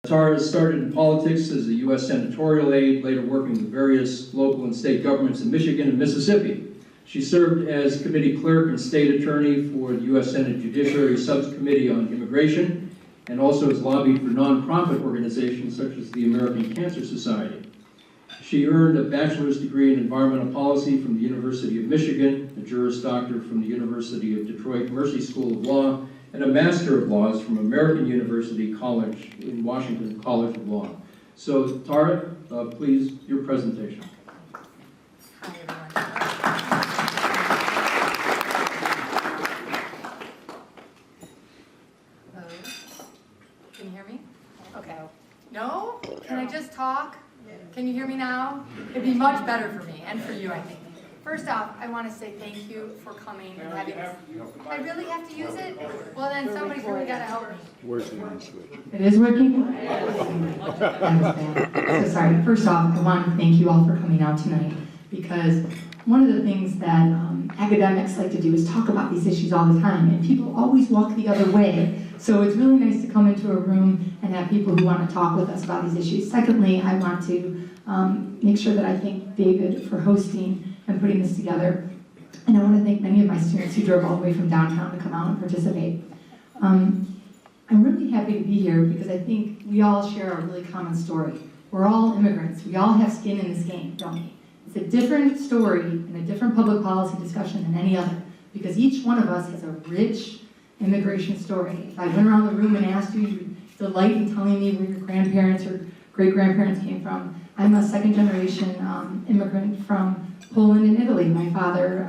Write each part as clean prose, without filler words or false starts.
Tara started in politics as a U.S. senatorial aide, later working with various local and state governments in Michigan and Mississippi. She served as committee clerk and state attorney for the U.S. Senate Judiciary Subcommittee on Immigration, and also has lobbied for nonprofit organizations such as the American Cancer Society. She earned a bachelor's degree in environmental policy from the University of Michigan, a Juris Doctor from the University of Detroit Mercy School of Law, and a Master of Laws from American University College in Washington College of Law. So, Tara, please, your presentation. Hi, everyone. Hello? Can you hear me? Okay. No? Can I just talk? Can you hear me now? It'd be much better for me and for you, I think. First off, I want to say thank you for coming and having this. I really have to use it? Well, then somebody's really got to help me. Where's the main switch? It is working? So sorry. First off, I want to thank you all for coming out tonight, because one of the things that academics like to do is talk about these issues all the time, and people always walk the other way. So it's really nice to come into a room and have people who want to talk with us about these issues. Secondly, I want to make sure that I thank David for hosting and putting this together. And I want to thank many of my students who drove all the way from downtown to come out and participate. I'm really happy to be here because I think we all share a really common story. We're all immigrants. We all have skin in this game, don't we? It's a different story and a different public policy discussion than any other, because each one of us has a rich immigration story. If I went around the room and asked you, you'd delight in telling me where your grandparents or great-grandparents came from. I'm a second-generation immigrant from Poland and Italy. My father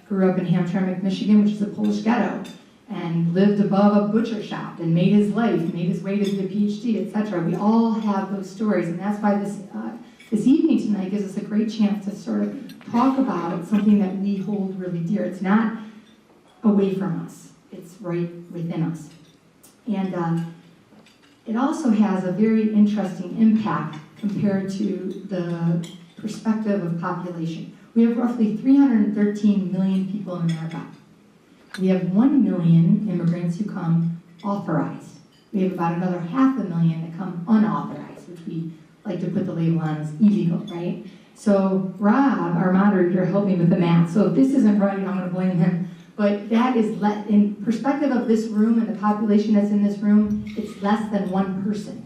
grew up in Hamtramck, Michigan, which is a Polish ghetto, and lived above a butcher shop and made his life, made his way to get a PhD, etc. We all have those stories, and that's why this evening tonight gives us a great chance to sort of talk about something that we hold really dear. It's not away from us, it's right within us. And it also has a very interesting impact compared to the perspective of population. We have roughly 313 million people in America. We have 1 million immigrants who come authorized. We have about another 500,000 that come unauthorized, which we like to put the label on as illegal, right? So Rob, our moderator, helped me with the math. So if this isn't right, I'm going to blame him. But that is, in perspective of this room and the population that's in this room, it's less than 1 person.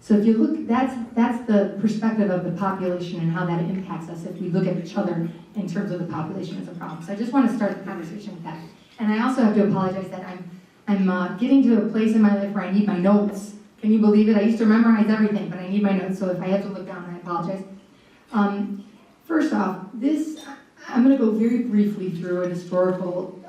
So if you look, that's the perspective of the population and how that impacts us if we look at each other in terms of the population as a problem. So I just want to start the conversation with that. And I also have to apologize that I'm getting to a place in my life where I need my notes. Can you believe it? I used to memorize everything, but I need my notes, so if I have to look down, I apologize. First off, I'm going to go very briefly through an historical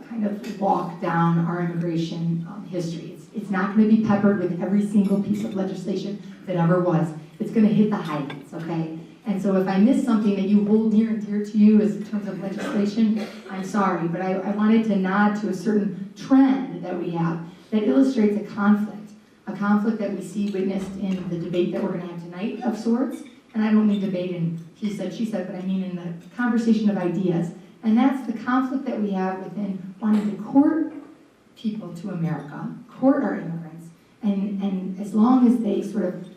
kind of walk down our immigration history. It's not going to be peppered with every single piece of legislation that ever was. It's going to hit the highlights, okay? And so if I miss something that you hold near and dear to you as in terms of legislation, I'm sorry, but I wanted to nod to a certain trend that we have that illustrates a conflict that we see witnessed in the debate that we're going to have tonight of sorts. And I don't mean debate in he said, she said, but I mean in the conversation of ideas. And that's the conflict that we have within wanting to court people to America, court our immigrants, and as long as they sort of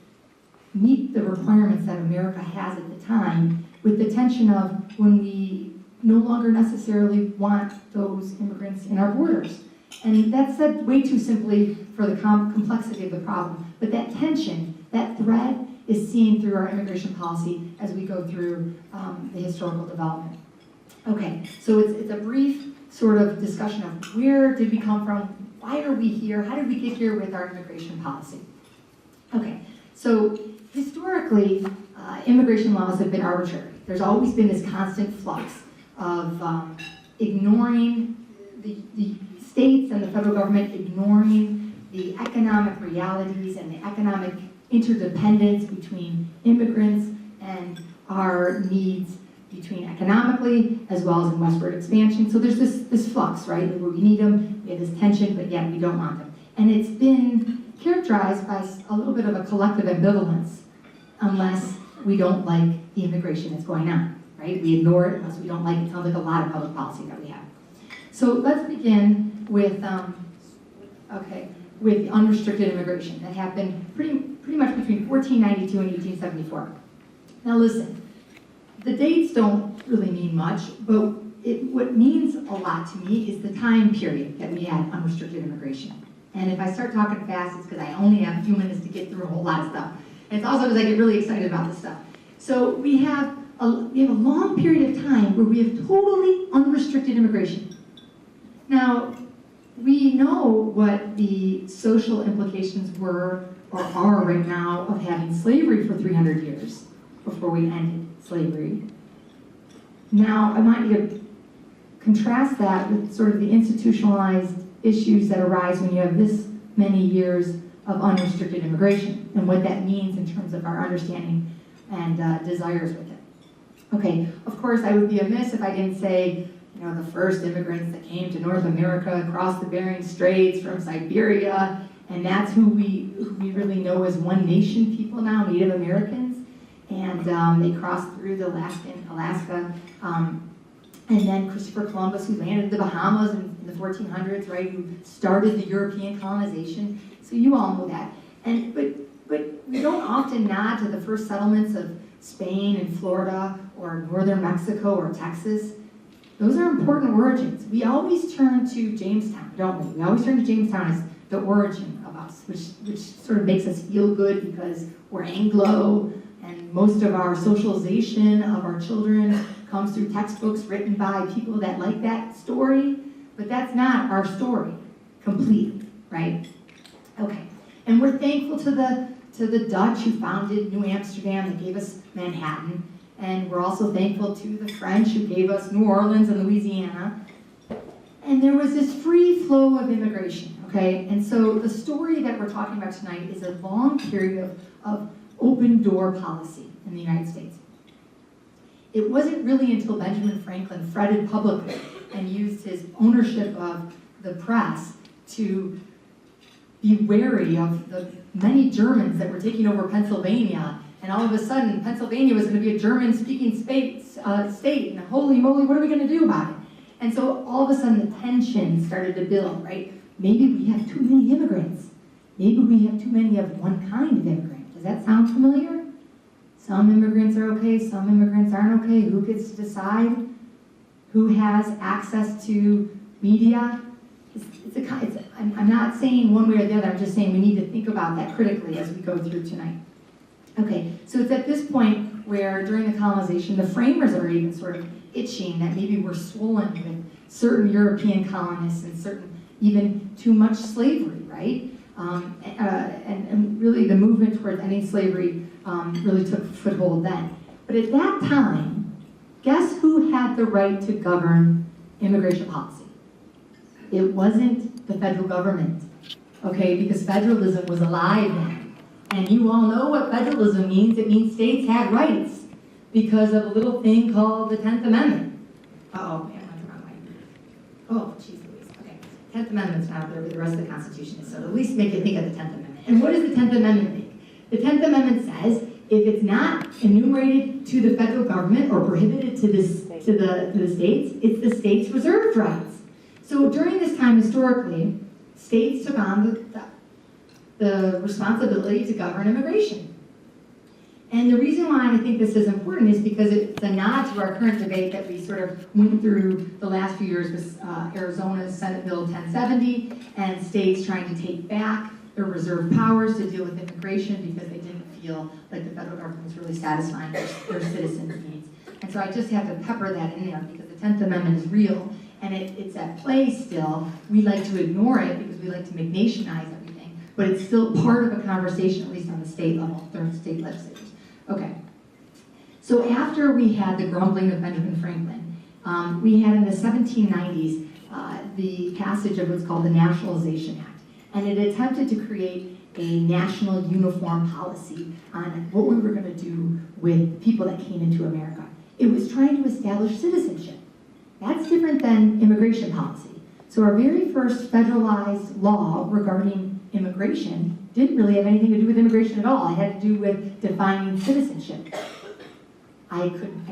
meet the requirements that America has at the time, with the tension of when we no longer necessarily want those immigrants in our borders. And that's said way too simply for the complexity of the problem. But that tension, that thread, is seen through our immigration policy as we go through the historical development. Okay, so it's a brief sort of discussion of where did we come from, why are we here, how did we get here with our immigration policy? Okay, so historically, immigration laws have been arbitrary. There's always been this constant flux of ignoring the states and the federal government, ignoring the economic realities and the economic interdependence between immigrants and our needs between economically as well as in westward expansion. So there's this flux, right? Where we need them, we have this tension, but yet we don't want them. And it's been characterized by a little bit of a collective ambivalence unless we don't like the immigration that's going on, right? We ignore it unless we don't like it. It sounds like a lot of public policy that we have. So let's begin with, with unrestricted immigration that happened pretty much between 1492 and 1874. Now listen, the dates don't really mean much, but what means a lot to me is the time period that we had unrestricted immigration. And if I start talking fast, it's because I only have a few minutes to get through a whole lot of stuff. And it's also because I get really excited about this stuff. So we have a long period of time where we have totally unrestricted immigration. Now, we know what the social implications were or are right now of having slavery for 300 years before we ended slavery. Now, I want you to contrast that with sort of the institutionalized issues that arise when you have this many years of unrestricted immigration and what that means in terms of our understanding and desires with it. Okay, of course, I would be amiss if I didn't say, you know, the first immigrants that came to North America across the Bering Straits from Siberia, and that's who we really know as one nation people now, Native Americans, and they crossed through the Alaska, and then Christopher Columbus, who landed the Bahamas in the 1400s, right, who started the European colonization. So you all know that. But we don't often nod to the first settlements of Spain and Florida or northern Mexico or Texas. Those are important origins. We always turn to Jamestown, don't we? We always turn to Jamestown as the origin of us, which sort of makes us feel good because we're Anglo, and most of our socialization of our children comes through textbooks written by people that like that story, but that's not our story completely, right? Okay, and we're thankful to the Dutch who founded New Amsterdam, that gave us Manhattan, and we're also thankful to the French who gave us New Orleans and Louisiana. And there was this free flow of immigration, okay? And so the story that we're talking about tonight is a long period of open door policy in the United States. It wasn't really until Benjamin Franklin fretted publicly and used his ownership of the press to be wary of the many Germans that were taking over Pennsylvania, and all of a sudden Pennsylvania was going to be a German-speaking state, and holy moly, what are we going to do about it? And so all of a sudden the tension started to build, right? Maybe we have too many immigrants. Maybe we have too many of one kind of immigrant. Does that sound familiar? Some immigrants are okay, some immigrants aren't okay. Who gets to decide? Who has access to media? I'm not saying one way or the other, I'm just saying we need to think about that critically as we go through tonight. Okay, so it's at this point where during the colonization, the framers are even sort of itching that maybe we're swollen with certain European colonists and certain, even too much slavery, right? And really the movement towards ending slavery really took foothold then. But at that time, guess who had the right to govern immigration policy? It wasn't the federal government, okay, because federalism was alive then. And you all know what federalism means. It means states had rights because of a little thing called the 10th Amendment. Uh-oh, yeah, I went the wrong way. Oh, geez Louise, okay. 10th Amendment's not there, but the rest of the Constitution is, so at least make you think of the 10th Amendment. And what does the 10th Amendment think? The 10th Amendment says if it's not enumerated to the federal government or prohibited to the states, it's the state's reserved rights. So during this time, historically, states took on the responsibility to govern immigration. And the reason why I think this is important is because it's a nod to our current debate that we sort of went through the last few years with Arizona's Senate Bill 1070 and states trying to take back their reserved powers to deal with immigration because they didn't feel like the federal government was really satisfying their citizens' needs. And so I just have to pepper that in there because the 10th Amendment is real and it's at play still. We like to ignore it because we like to make nationize everything, but it's still part of a conversation, at least on the state level, through state legislatures. Okay, so after we had the grumbling of Benjamin Franklin, we had in the 1790s the passage of what's called the Naturalization Act, and it attempted to create a national uniform policy on what we were going to do with people that came into America. It was trying to establish citizenship. That's different than immigration policy. So our very first federalized law regarding immigration didn't really have anything to do with immigration at all. It had to do with defining citizenship. I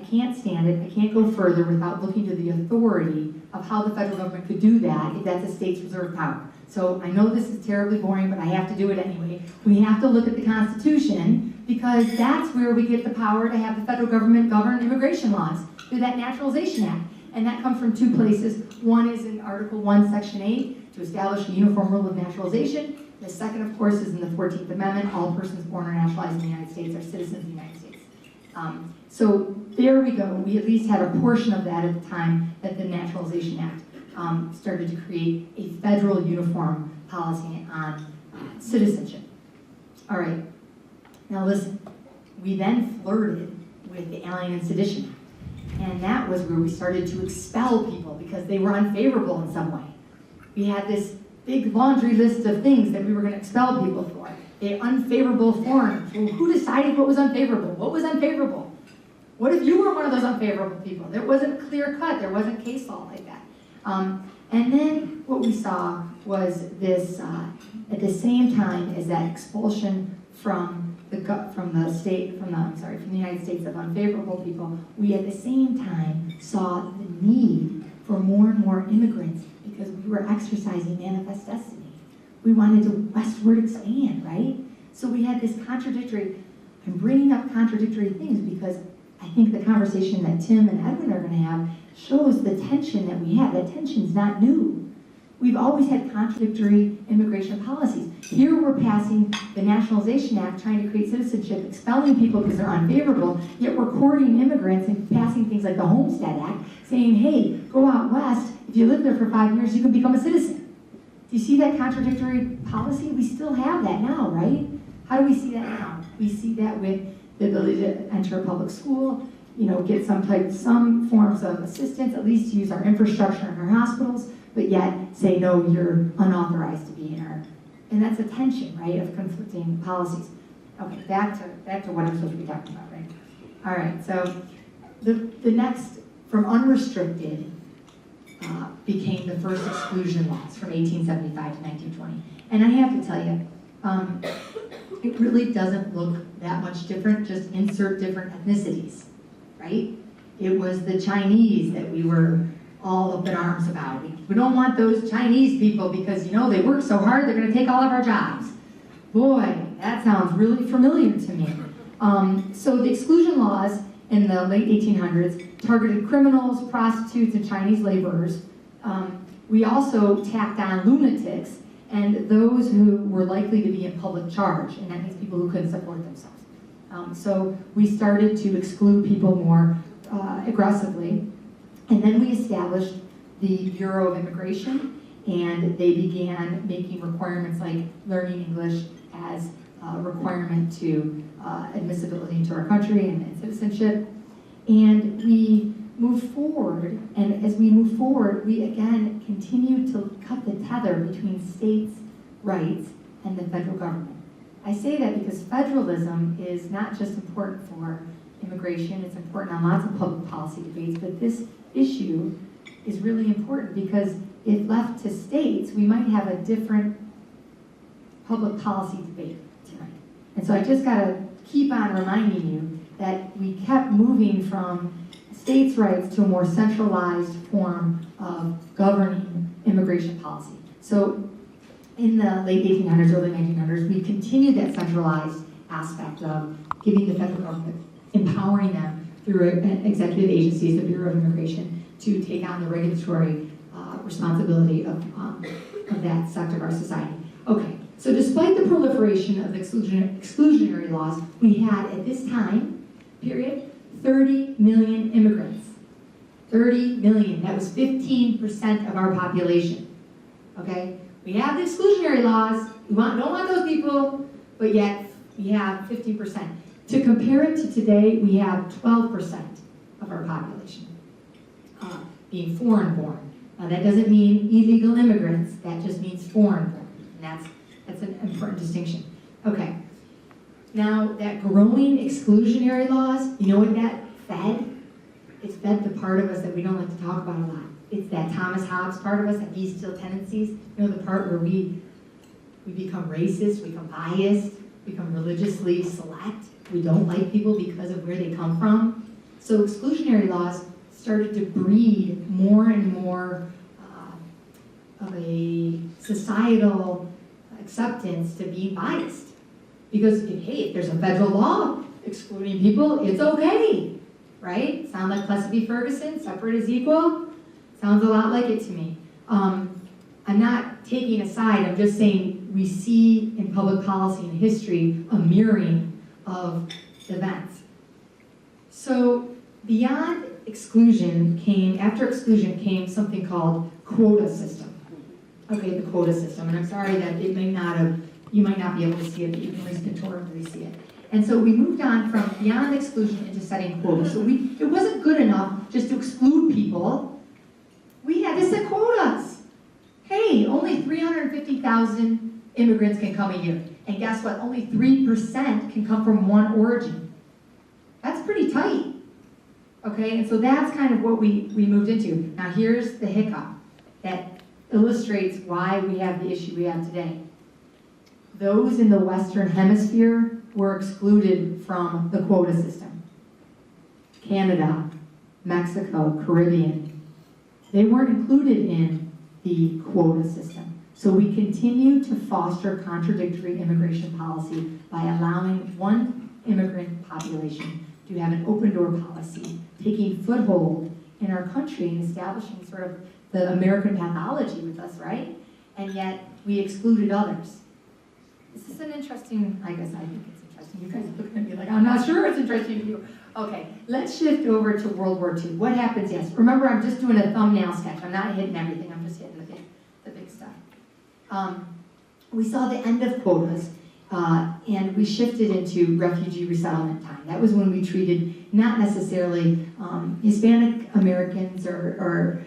can't stand it. I can't go further without looking to the authority of how the federal government could do that if that's a state's reserve power. So I know this is terribly boring, but I have to do it anyway. We have to look at the Constitution because that's where we get the power to have the federal government govern immigration laws through that Naturalization Act. And that comes from two places. One is in Article 1, Section 8, to establish a uniform rule of naturalization. The second, of course, is in the 14th Amendment. All persons born or naturalized in the United States are citizens of the United States. So there we go. We at least had a portion of that at the time that the Naturalization Act started to create a federal uniform policy on citizenship. All right. Now listen, we then flirted with the Alien and Sedition Act. And that was where we started to expel people because they were unfavorable in some way. We had this big laundry list of things that we were going to expel people for. They're unfavorable foreigners. Well, who decided what was unfavorable? What was unfavorable? What if you were one of those unfavorable people? There wasn't clear cut. There wasn't case law like that. And then what we saw was this, at the same time as that expulsion from the United States of unfavorable people, we at the same time saw the need for more and more immigrants because we were exercising manifest destiny. We wanted to westward expand, right? So we had this contradictory, I'm bringing up contradictory things because I think the conversation that Tim and Edwin are going to have shows the tension that we have. That tension's not new. We've always had contradictory immigration policies. Here we're passing the Naturalization Act, trying to create citizenship, expelling people because they're unfavorable, yet we're courting immigrants and passing things like the Homestead Act, saying, hey, go out west, if you live there for 5 years, you can become a citizen. Do you see that contradictory policy? We still have that now, right? How do we see that now? We see that with the ability to enter a public school, get some forms of assistance, at least use our infrastructure in our hospitals, but yet say, no, you're unauthorized to be in our, and that's a tension, right, of conflicting policies. Okay, back to what I'm supposed to be talking about, right? All right, so the next, from unrestricted, became the first exclusion laws from 1875 to 1920. And I have to tell you, it really doesn't look that much different, just insert different ethnicities, right? It was the Chinese that we were all up in arms about. We don't want those Chinese people because, they work so hard, they're going to take all of our jobs. Boy, that sounds really familiar to me. So the exclusion laws in the late 1800s targeted criminals, prostitutes, and Chinese laborers. We also tacked on lunatics and those who were likely to be in public charge, and that means people who couldn't support themselves. So we started to exclude people more aggressively. And then we established the Bureau of Immigration, and they began making requirements like learning English as a requirement to admissibility into our country and citizenship. And we moved forward, and as we move forward, we again continue to cut the tether between states' rights and the federal government. I say that because federalism is not just important for immigration, it's important on lots of public policy debates, but this issue is really important because if left to states, we might have a different public policy debate tonight. And so I just gotta keep on reminding you that we kept moving from states' rights to a more centralized form of governing immigration policy. So in the late 1800s, early 1900s, we continued that centralized aspect of giving the federal government, empowering them through executive agencies, the Bureau of Immigration, to take on the regulatory responsibility of that sector of our society. Okay, so despite the proliferation of exclusionary laws, we had at this time period 30 million immigrants. 30 million, that was 15% of our population. Okay, we have the exclusionary laws, we don't want those people, but yet we have 50%. To compare it to today, we have 12% of our population being foreign-born. Now that doesn't mean illegal immigrants, that just means foreign-born. And that's an important distinction. Okay, now that growing exclusionary laws, you know what that fed? It's fed the part of us that we don't like to talk about a lot. It's that Thomas Hobbes part of us, that bestial tendencies, the part where we become racist, we become biased, become religiously select. We don't like people because of where they come from. So exclusionary laws started to breed more and more of a societal acceptance to be biased. Because, hey, if there's a federal law excluding people, it's okay, right? Sound like Plessy v. Ferguson, separate is equal? Sounds a lot like it to me. I'm not taking a side, I'm just saying we see in public policy and history a mirroring of events. So beyond exclusion after exclusion came something called quota system. Okay, the quota system, and I'm sorry that you might not be able to see it, but you can at least pictorially see it. And so we moved on from beyond exclusion into setting quotas. So it wasn't good enough just to exclude people. We had to set quotas. Hey, only 350,000 immigrants can come a year. And guess what? Only 3% can come from one origin. That's pretty tight. Okay, and so that's kind of what we moved into. Now here's the hiccup that illustrates why we have the issue we have today. Those in the Western Hemisphere were excluded from the quota system. Canada, Mexico, Caribbean, they weren't included in the quota system. So we continue to foster contradictory immigration policy by allowing one immigrant population to have an open door policy, taking foothold in our country and establishing sort of the American pathology with us, right? And yet we excluded others. This is an interesting, I guess I think it's interesting. You guys are looking at me like, I'm not sure it's interesting to you. Okay, let's shift over to World War II. What happens, yes. Remember, I'm just doing a thumbnail sketch. I'm not hitting everything, I'm just hitting the big stuff. We saw the end of quotas, and we shifted into refugee resettlement time. That was when we treated not necessarily Hispanic Americans or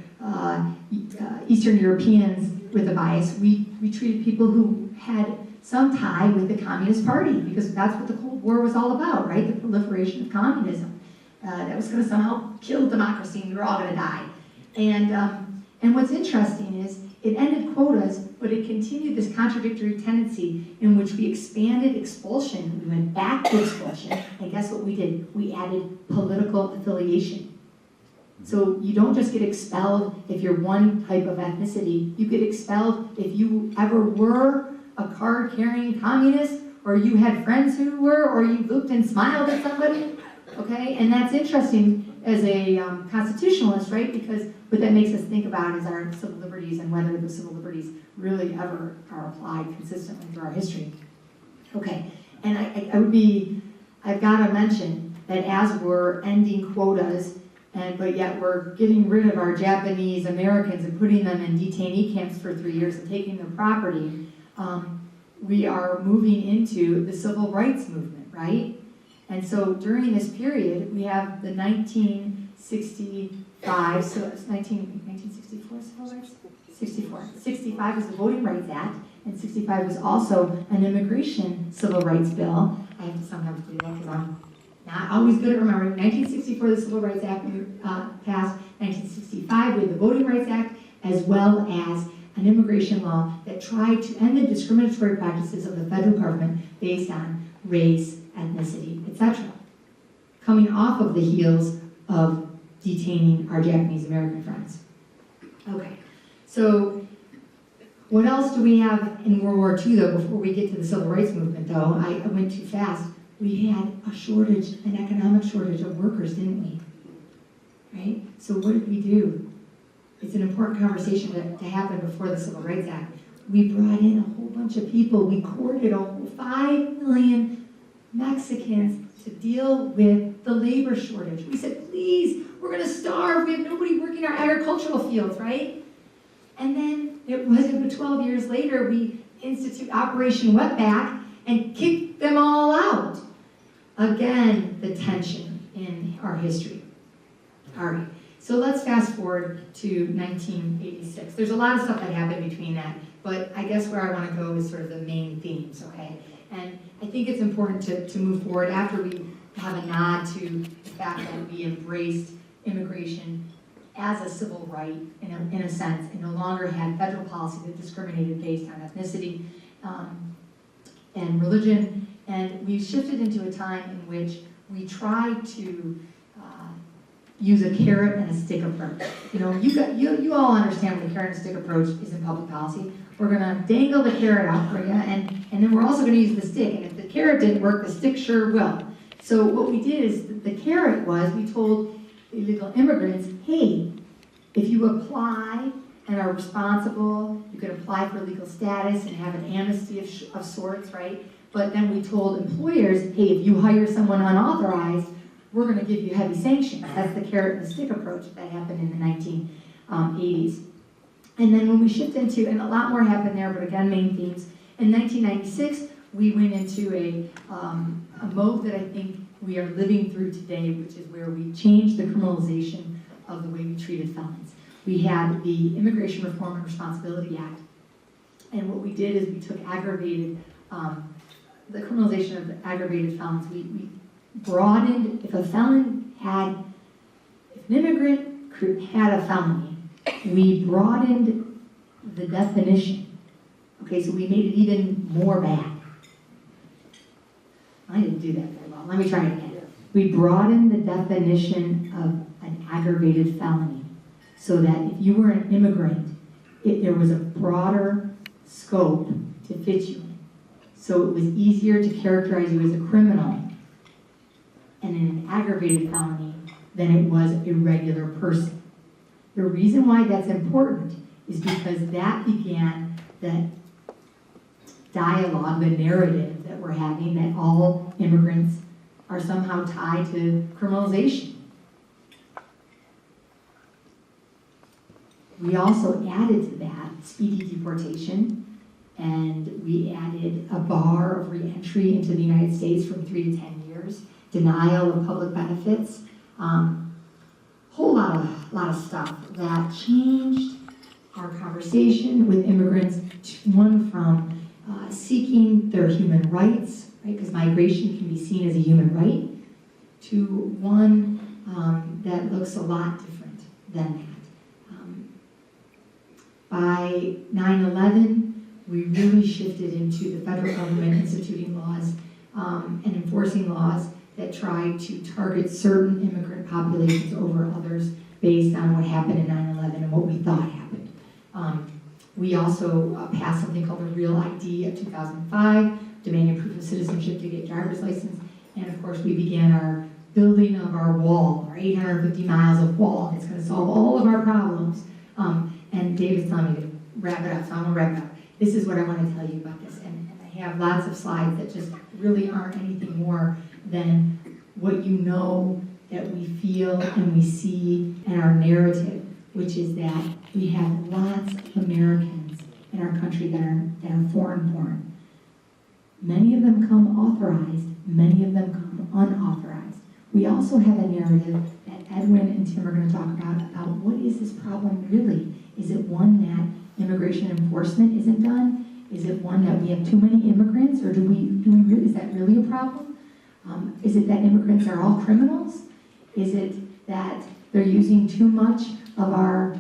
Eastern Europeans with a bias. We treated people who had some tie with the Communist Party, because that's what the Cold War was all about, right? The proliferation of communism. That was going to somehow kill democracy, and we were all going to die. And what's interesting is it ended quotas, but it continued this contradictory tendency in which we expanded expulsion. We went back to expulsion, and guess what we did? We added political affiliation. So you don't just get expelled if you're one type of ethnicity. You get expelled if you ever were a card-carrying communist, or you had friends who were, or you looked and smiled at somebody, okay? And that's interesting as a constitutionalist, right? Because what that makes us think about is our civil liberties and whether the civil liberties really ever are applied consistently through our history. Okay, and I've got to mention that as we're ending quotas, but yet we're getting rid of our Japanese Americans and putting them in detainee camps for 3 years and taking their property, we are moving into the civil rights movement, right? And so during this period, we have the 1965, so it's 1964 civil rights? 64. 65 was the Voting Rights Act, and 65 was also an immigration civil rights bill. I have to sometimes do that because I'm not always good at remembering. 1964, the Civil Rights Act passed. 1965, we had the Voting Rights Act, as well as an immigration law that tried to end the discriminatory practices of the federal government based on race, ethnicity, etc. Coming off of the heels of detaining our Japanese American friends. Okay, so what else do we have in World War II, though, before we get to the civil rights movement, though? I went too fast. We had a shortage, an economic shortage of workers, didn't we? Right? So what did we do? It's an important conversation to happen before the Civil Rights Act. We brought in a whole bunch of people. We courted a whole 5 million Mexicans to deal with the labor shortage. We said, please, we're going to starve. We have nobody working our agricultural fields, right? And then it wasn't but 12 years later, we institute Operation Wetback and kicked them all out. Again, the tension in our history. All right. So let's fast forward to 1986. There's a lot of stuff that happened between that, but I guess where I want to go is sort of the main themes, okay? And I think it's important to move forward after we have a nod to the fact that we embraced immigration as a civil right, in a sense, and no longer had federal policy that discriminated based on ethnicity and religion. And we shifted into a time in which we tried to use a carrot and a stick approach. You know, you all understand what a carrot and stick approach is in public policy. we're gonna dangle the carrot out for you, and then we're also gonna use the stick, and if the carrot didn't work, the stick sure will. So what we did is, the carrot was, we told illegal immigrants, hey, if you apply and are responsible, you can apply for legal status and have an amnesty of sorts, right? But then we told employers, hey, if you hire someone unauthorized, we're going to give you heavy sanctions. That's the carrot and the stick approach that happened in the 1980s. And then when we shifted into, and a lot more happened there, but again, main themes. In 1996, we went into a mode that I think we are living through today, which is where we changed the criminalization of the way we treated felons. We had the Immigration Reform and Responsibility Act, and what we did is we took aggravated, the criminalization of the aggravated felons. We broadened, if an immigrant had a felony, we broadened the definition. Okay, so we made it even more bad. I didn't do that very well. Let me try it again. We broadened the definition of an aggravated felony so that if you were an immigrant, there was a broader scope to fit you in. So it was easier to characterize you as a criminal and an aggravated felony than it was a regular person. The reason why that's important is because that began the dialogue, the narrative that we're having, that all immigrants are somehow tied to criminalization. We also added to that speedy deportation, and we added a bar of re-entry into the United States from 3 to 10 years, denial of public benefits, whole lot of stuff that changed our conversation with immigrants, one from seeking their human rights, right, because migration can be seen as a human right, to one that looks a lot different than that. By 9/11, we really shifted into the federal government instituting laws and enforcing laws that tried to target certain immigrant populations over others based on what happened in 9/11 and what we thought happened. We also passed something called the Real ID of 2005, demanding proof of citizenship to get driver's license. And of course, we began our building of our wall, our 850 miles of wall. It's going to solve all of our problems. And Dave is telling me to wrap it up, so I'm going to wrap it up. This is what I want to tell you about this. And I have lots of slides that just really aren't anything more than what you know that we feel and we see in our narrative, which is that we have lots of Americans in our country that are foreign born. Many of them come authorized, many of them come unauthorized. We also have a narrative that Edwin and Tim are going to talk about what is this problem really? Is it one that immigration enforcement isn't done? Is it one that we have too many immigrants, or is that really a problem? Is it that immigrants are all criminals? Is it that they're using too much of our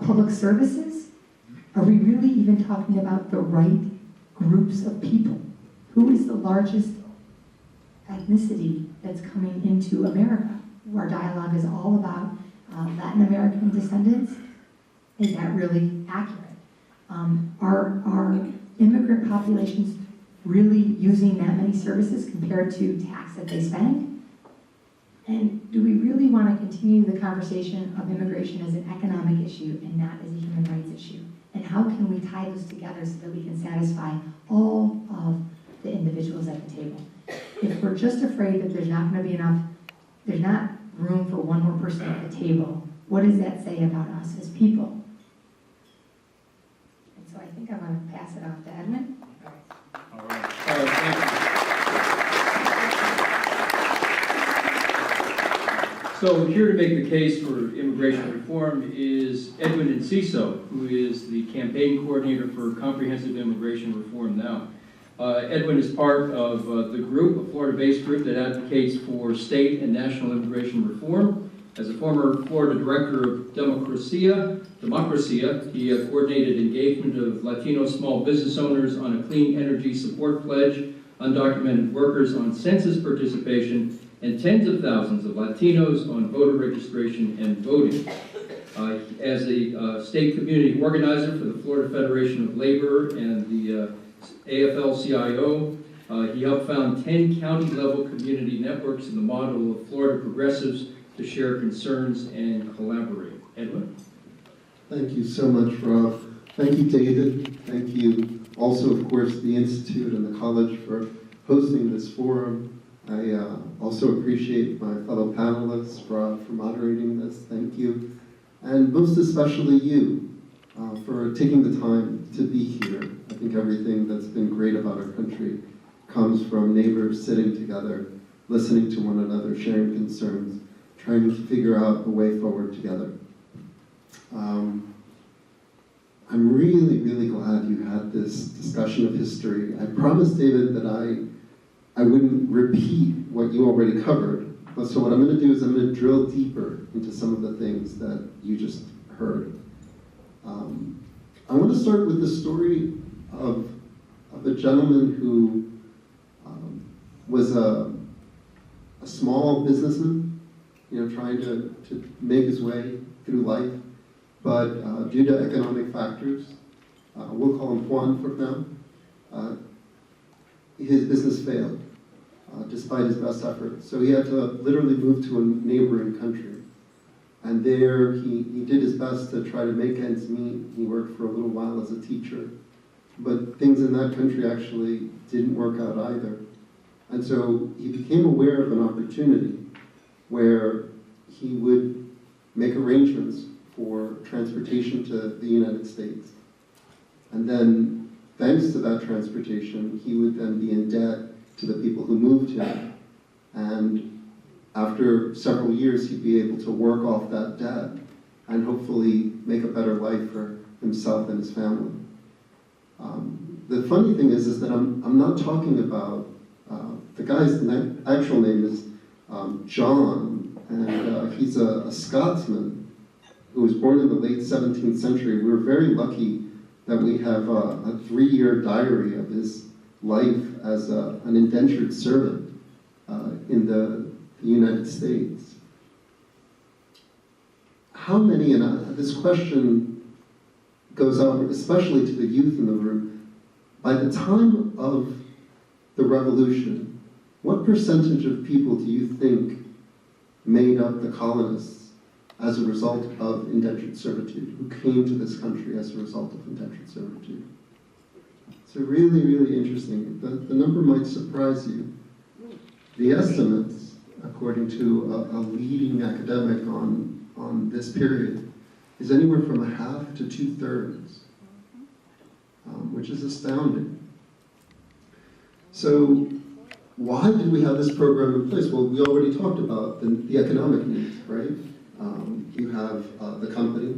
public services? Are we really even talking about the right groups of people? Who is the largest ethnicity that's coming into America? Our dialogue is all about Latin American descendants. Is that really accurate? Are immigrant populations really using that many services compared to tax that they spend? And do we really want to continue the conversation of immigration as an economic issue and not as a human rights issue? And how can we tie those together so that we can satisfy all of the individuals at the table? If we're just afraid that there's not going to be enough, there's not room for one more person at the table, what does that say about us as people? And so I think I'm going to pass it off to Edmund. All right, thank you. So here to make the case for immigration reform is Edwin Enciso, who is the campaign coordinator for Comprehensive Immigration Reform Now. Edwin is part of the group, a Florida-based group that advocates for state and national immigration reform. As a former Florida director of Democracia, he coordinated engagement of Latino small business owners on a clean energy support pledge, undocumented workers on census participation, and tens of thousands of Latinos on voter registration and voting. As a state community organizer for the Florida Federation of Labor and the AFL-CIO, he helped found 10 county-level community networks in the model of Florida progressives to share concerns and collaborate. Edwin? Thank you so much, Rob. Thank you, David. Thank you also, of course, the Institute and the college for hosting this forum. I also appreciate my fellow panelists, Rob, for moderating this. Thank you. And most especially you for taking the time to be here. I think everything that's been great about our country comes from neighbors sitting together, listening to one another, sharing concerns, trying to figure out a way forward together. I'm really, really glad you had this discussion of history. I promised David that I wouldn't repeat what you already covered, but so what I'm going to do is I'm going to drill deeper into some of the things that you just heard. I want to start with the story of a gentleman who was a small businessman, trying to make his way through life, but due to economic factors, we'll call him Juan for now, his business failed, despite his best efforts. So he had to literally move to a neighboring country. And there he did his best to try to make ends meet. He worked for a little while as a teacher, but things in that country actually didn't work out either. And so he became aware of an opportunity where he would make arrangements for transportation to the United States. And then, thanks to that transportation, he would then be in debt to the people who moved him. And after several years, he'd be able to work off that debt and hopefully make a better life for himself and his family. The funny thing is that I'm not talking about, the guy's actual name is John, and he's a Scotsman who was born in the late 17th century. We were very lucky that we have a 3-year diary of his life as an indentured servant in the United States. How many, and this question goes out especially to the youth in the room, by the time of the revolution, what percentage of people do you think made up the colonists as a result of indentured servitude, who came to this country as a result of indentured servitude? So really, really interesting. The number might surprise you. The estimates, according to a leading academic on this period, is anywhere from 1/2 to 2/3, which is astounding. So why did we have this program in place? Well, we already talked about the economic needs, right? You have the company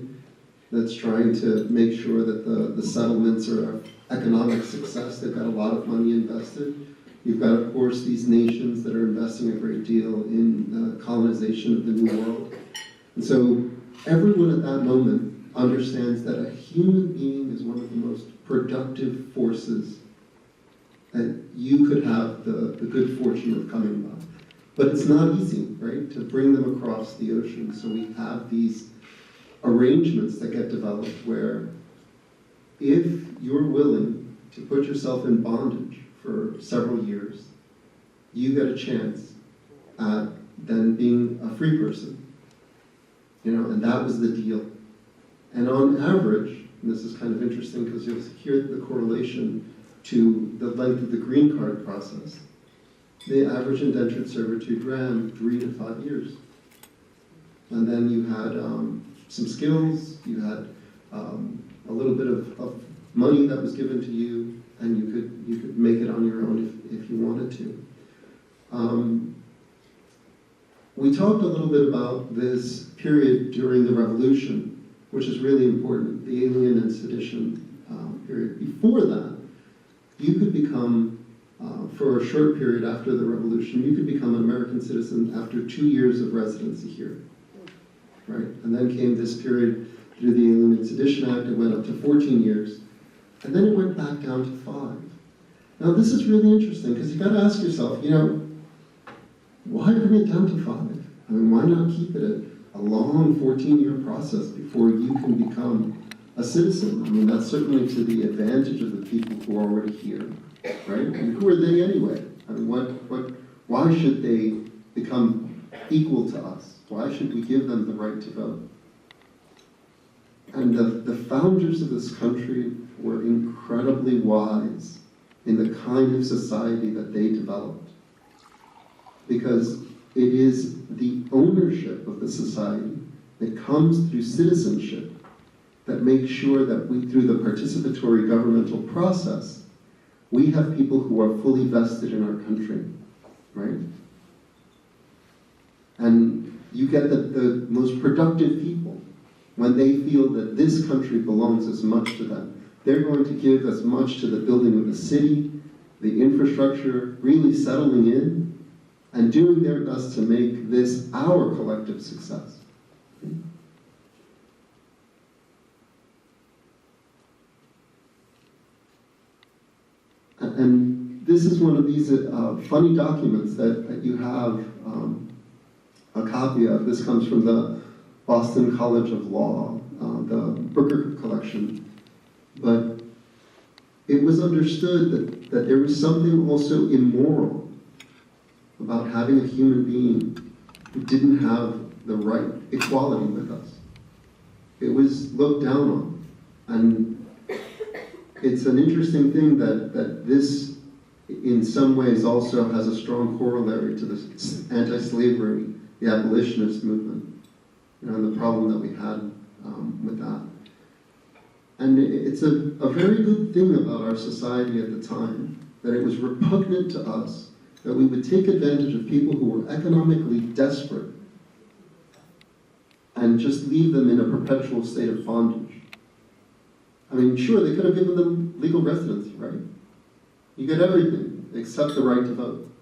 that's trying to make sure that the settlements are an economic success. They've got a lot of money invested. You've got, of course, these nations that are investing a great deal in the colonization of the New World. And so everyone at that moment understands that a human being is one of the most productive forces that you could have the good fortune of coming by. But it's not easy, right, to bring them across the ocean. So we have these arrangements that get developed where if you're willing to put yourself in bondage for several years, you get a chance at then being a free person. And that was the deal. And on average, and this is kind of interesting because you'll hear the correlation to the length of the green card process, the average indentured servitude ran 3 to 5 years. And then you had some skills, you had a little bit of money that was given to you, and you could make it on your own if you wanted to. We talked a little bit about this period during the Revolution, which is really important, the Alien and Sedition period. Before that, you could become, for a short period after the Revolution, you could become an American citizen after 2 years of residency here, right? And then came this period through the Alien and Sedition Act. It went up to 14 years, and then it went back down to 5. Now this is really interesting because you've got to ask yourself, why bring it down to 5? I mean, why not keep it at a long 14-year process before you can become a citizen. I mean, that's certainly to the advantage of the people who are already here, right? And who are they anyway? I mean, why should they become equal to us? Why should we give them the right to vote? And the founders of this country were incredibly wise in the kind of society that they developed. Because it is the ownership of the society that comes through citizenship that makes sure that we, through the participatory governmental process, we have people who are fully vested in our country, right? And you get the most productive people when they feel that this country belongs as much to them. They're going to give as much to the building of the city, the infrastructure, really settling in, and doing their best to make this our collective success. And this is one of these funny documents that you have a copy of. This comes from the Boston College of Law, the Brooker collection. But it was understood that there was something also immoral about having a human being who didn't have the right equality with us. It was looked down on. And it's an interesting thing that this, in some ways, also has a strong corollary to this anti-slavery, the abolitionist movement, and the problem that we had with that. And it's a very good thing about our society at the time, that it was repugnant to us that we would take advantage of people who were economically desperate and just leave them in a perpetual state of bondage. I mean, sure, they could have given them legal residency, right? You get everything except the right to vote,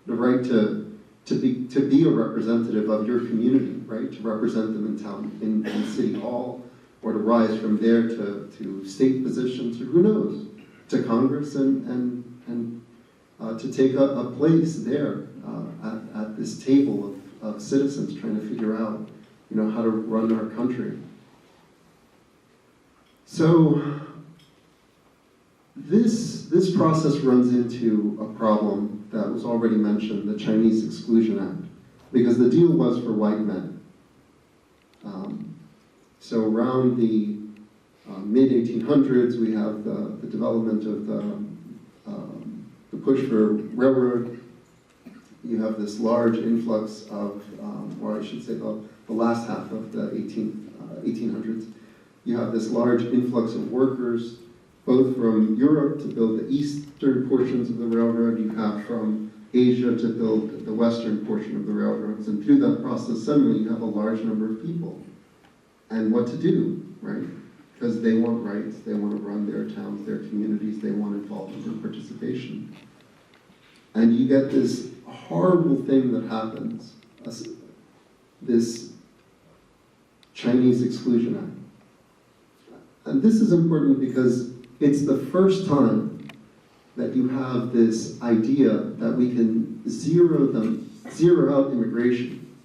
the right to be a representative of your community, right? To represent them in town, in City Hall, or to rise from there to state positions, or who knows, to Congress and to take a place there at this table of citizens trying to figure out, how to run our country. So this process runs into a problem that was already mentioned, the Chinese Exclusion Act, because the deal was for white men. So around the mid-1800s, we have the development of the push for railroad. You have this large influx of, or I should say the last half of the 1800s. You have this large influx of workers, both from Europe to build the eastern portions of the railroad. You have from Asia to build the western portion of the railroads. And through that process, suddenly you have a large number of people. And what to do, right? Because they want rights, they want to run their towns, their communities, they want involvement and participation. And you get this horrible thing that happens, this Chinese Exclusion Act. And this is important because it's the first time that you have this idea that we can zero out immigration.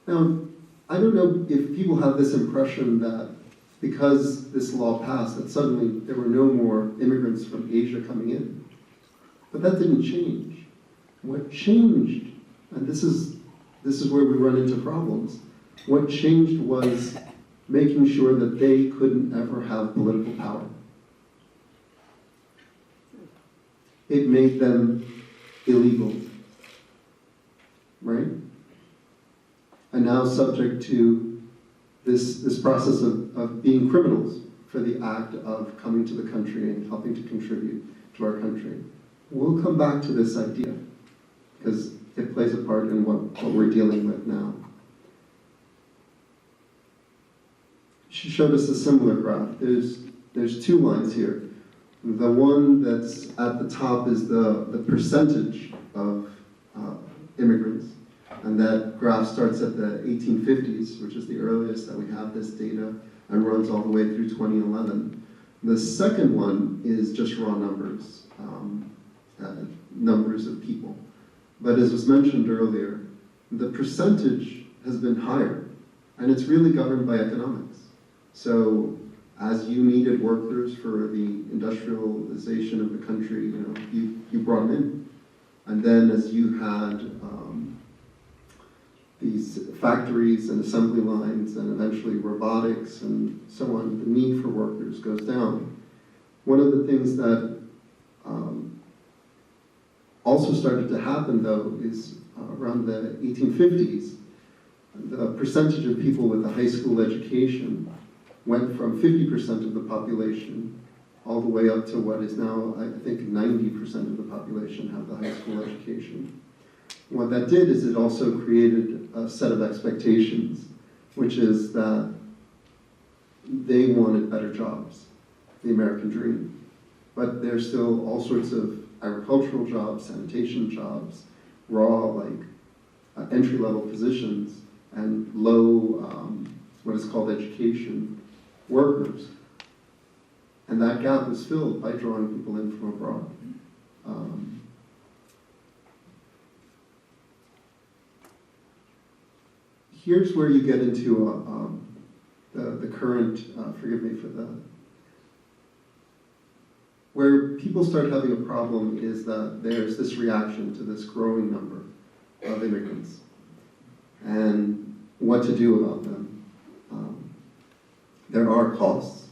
Now, I don't know if people have this impression that because this law passed, that suddenly there were no more immigrants from Asia coming in. But that didn't change. What changed, and this is where we run into problems, what changed was making sure that they couldn't ever have political power. It made them illegal, right? And now subject to this process of being criminals for the act of coming to the country and helping to contribute to our country. We'll come back to this idea because it plays a part in what we're dealing with now. She showed us a similar graph. There's two lines here. The one that's at the top is the percentage of immigrants. And that graph starts at the 1850s, which is the earliest that we have this data, and runs all the way through 2011. The second one is just raw numbers, numbers of people. But as was mentioned earlier, the percentage has been higher, and it's really governed by economics. So as you needed workers for the industrialization of the country, you brought them in. And then as you had these factories and assembly lines and eventually robotics and so on, the need for workers goes down. One of the things that also started to happen, though, is around the 1850s, the percentage of people with a high school education went from 50% of the population all the way up to what is now, I think, 90% of the population have the high school education. What that did is it also created a set of expectations, which is that they wanted better jobs, the American dream. But there's still all sorts of agricultural jobs, sanitation jobs, raw, like entry-level positions, and low, what is called education workers. And that gap was filled by drawing people in from abroad. Here's where you get into the current, forgive me for the, where people start having a problem is that there's this reaction to this growing number of immigrants and what to do about them. There are costs,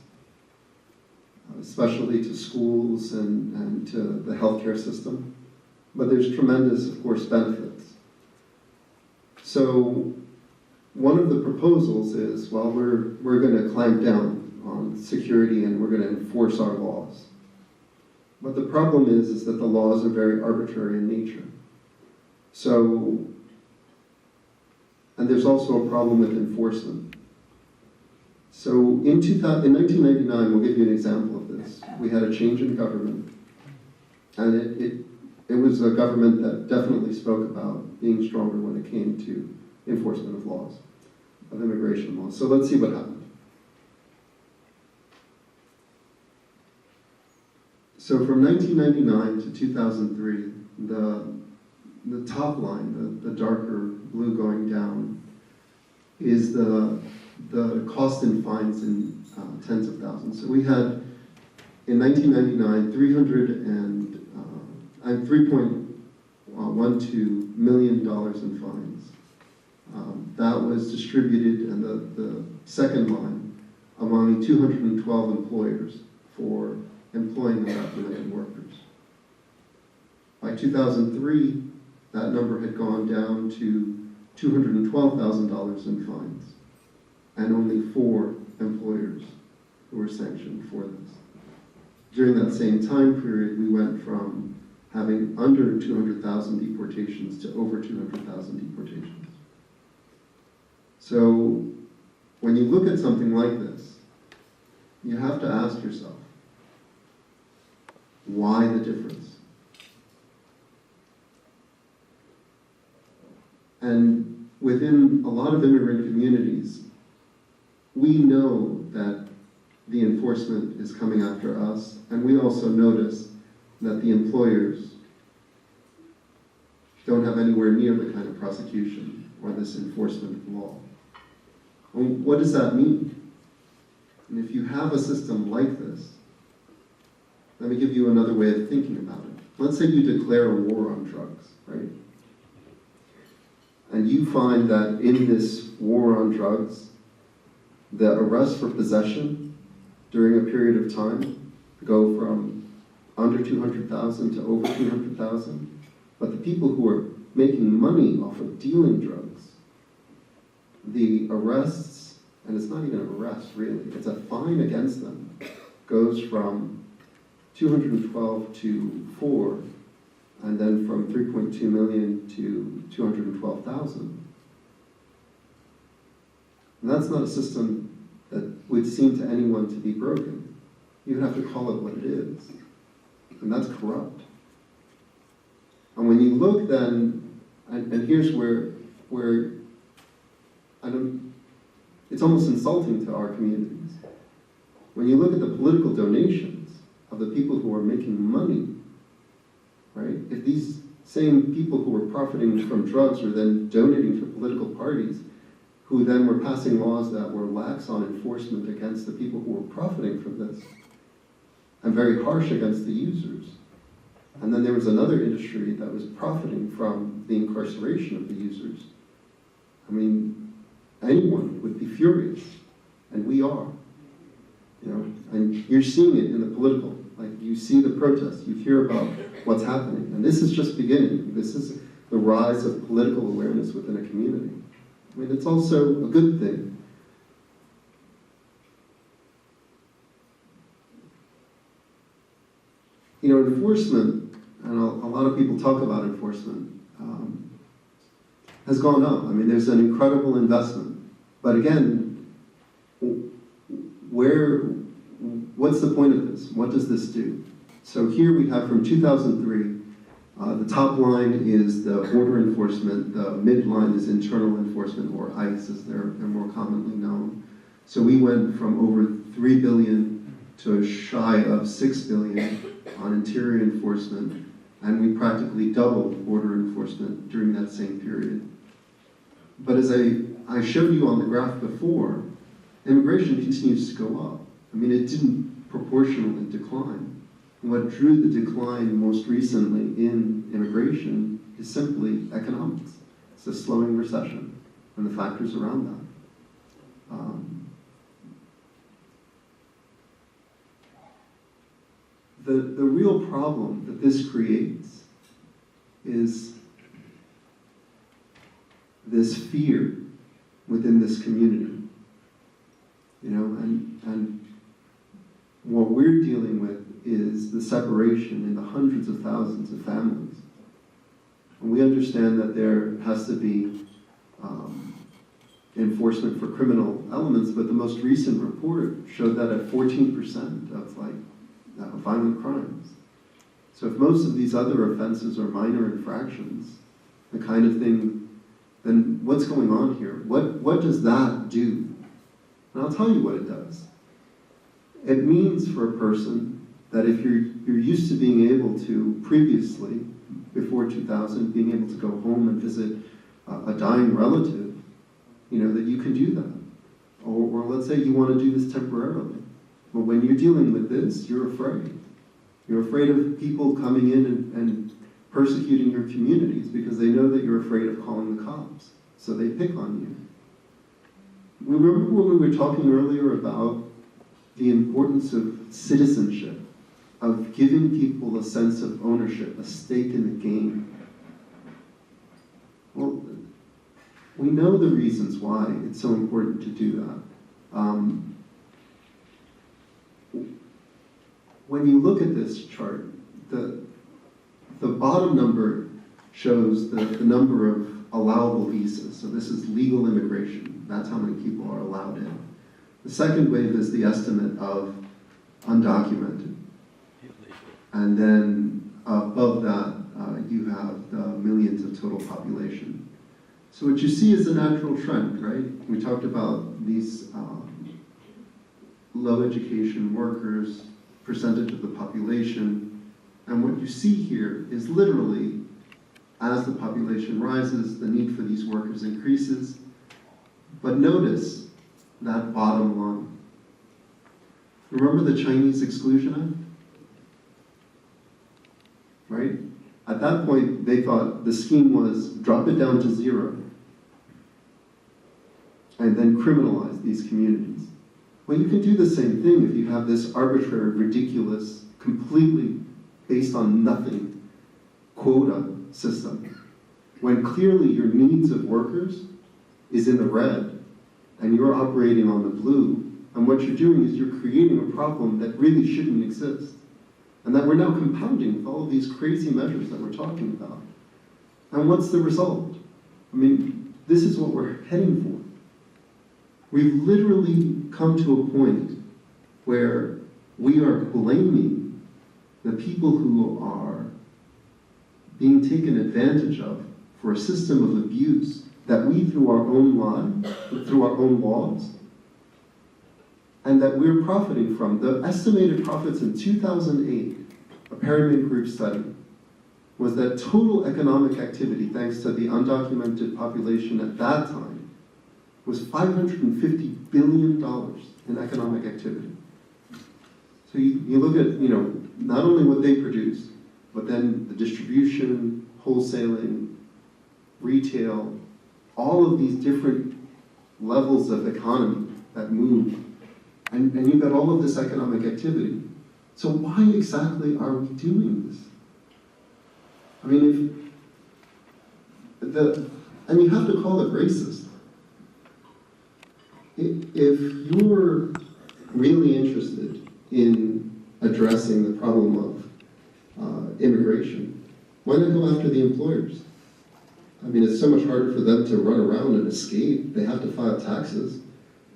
especially to schools and to the healthcare system, but there's tremendous, of course, benefits. So one of the proposals is, well, we're going to clamp down on security and we're going to enforce our laws. But the problem is that the laws are very arbitrary in nature. So, and there's also a problem with enforcement. So in 1999, we'll give you an example of this. We had a change in government, and it was a government that definitely spoke about being stronger when it came to enforcement of laws, of immigration laws. So let's see what happened. So from 1999 to 2003, the top line, the darker blue going down, is the cost in fines in tens of thousands. So we had, in 1999, $3.12 million in fines. That was distributed, and the second line, among 212 employers for employing undocumented workers. By 2003, that number had gone down to $212,000 in fines, and only 4 employers who were sanctioned for this. During that same time period, we went from having under 200,000 deportations to over 200,000 deportations. So when you look at something like this, you have to ask yourself, why the difference? And within a lot of immigrant communities, we know that the enforcement is coming after us, and we also notice that the employers don't have anywhere near the kind of prosecution or this enforcement of law. Well, what does that mean? And if you have a system like this, let me give you another way of thinking about it. Let's say you declare a war on drugs, right? And you find that in this war on drugs, the arrests for possession during a period of time go from under 200,000 to over 200,000. But the people who are making money off of dealing drugs, the arrests, and it's not even an arrest really, it's a fine against them, goes from 212 to 4, and then from 3.2 million to 212,000. And that's not a system that would seem to anyone to be broken. You have to call it what it is. And that's corrupt. And when you look then, and here's where it's almost insulting to our communities. When you look at the political donations of the people who are making money, right? If these same people who are profiting from drugs are then donating to political parties, who then were passing laws that were lax on enforcement against the people who were profiting from this, and very harsh against the users. And then there was another industry that was profiting from the incarceration of the users. I mean, anyone would be furious, and we are. You know, and you're seeing it in the political, like you see the protests, you hear about what's happening, and this is just beginning. This is the rise of political awareness within a community. I mean, it's also a good thing. You know, enforcement, and a lot of people talk about enforcement, has gone up. I mean, there's an incredible investment. But again, what's the point of this? What does this do? So here we have from 2003, the top line is the border enforcement, the midline is internal enforcement, or ICE as they're more commonly known. So we went from over 3 billion to shy of 6 billion on interior enforcement, and we practically doubled border enforcement during that same period. But as I showed you on the graph before, immigration continues to go up. I mean, it didn't proportionally decline. What drew the decline most recently in immigration is simply economics. It's a slowing recession and the factors around that. The real problem that this creates is this fear within this community. You know, and what we're dealing with is the separation in the hundreds of thousands of families. And we understand that there has to be enforcement for criminal elements, but the most recent report showed that at 14% of violent crimes. So if most of these other offenses are minor infractions, the kind of thing, then what's going on here? What does that do? And I'll tell you what it does. It means for a person that if you're used to being able to previously, before 2000, being able to go home and visit a dying relative, you know, that you can do that. Or let's say you want to do this temporarily. But when you're dealing with this, you're afraid. You're afraid of people coming in and persecuting your communities because they know that you're afraid of calling the cops. So they pick on you. Remember when we were talking earlier about the importance of citizenship, of giving people a sense of ownership, a stake in the game? Well, we know the reasons why it's so important to do that. When you look at this chart, the bottom number shows the number of allowable visas. So this is legal immigration. That's how many people are allowed in. The second wave is the estimate of undocumented. And then above that, you have the millions of total population. So what you see is a natural trend, right? We talked about these low education workers, percentage of the population, and what you see here is literally, as the population rises, the need for these workers increases. But notice that bottom line. Remember the Chinese Exclusion Act? Right? At that point, they thought the scheme was drop it down to 0 and then criminalize these communities. Well, you can do the same thing if you have this arbitrary, ridiculous, completely based on nothing quota system, when clearly your needs of workers is in the red and you're operating on the blue, and what you're doing is you're creating a problem that really shouldn't exist, and that we're now compounding with all of these crazy measures that we're talking about. And what's the result? I mean, this is what we're heading for. We've literally come to a point where we are blaming the people who are being taken advantage of for a system of abuse that we, through our own lives, through our own laws, and that we're profiting from. The estimated profits in 2008, a Pyramid Group study, was that total economic activity, thanks to the undocumented population at that time, was $550 billion in economic activity. So you look at, not only what they produce, but then the distribution, wholesaling, retail, all of these different levels of economy that move. And you've got all of this economic activity. So why exactly are we doing this? I mean, and you have to call it racist. If you're really interested in addressing the problem of immigration, why not go after the employers? I mean, it's so much harder for them to run around and escape. They have to file taxes.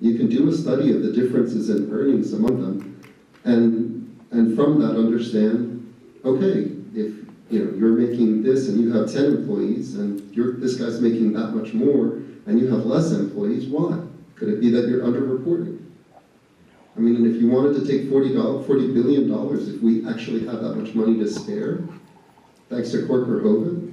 You can do a study of the differences in earnings among them, and from that understand, okay, if you're making this and you have 10 employees, and this guy's making that much more, and you have less employees, why? Could it be that you're underreporting? I mean, and if you wanted to take $40 billion, if we actually had that much money to spare, thanks to Corker Hogan,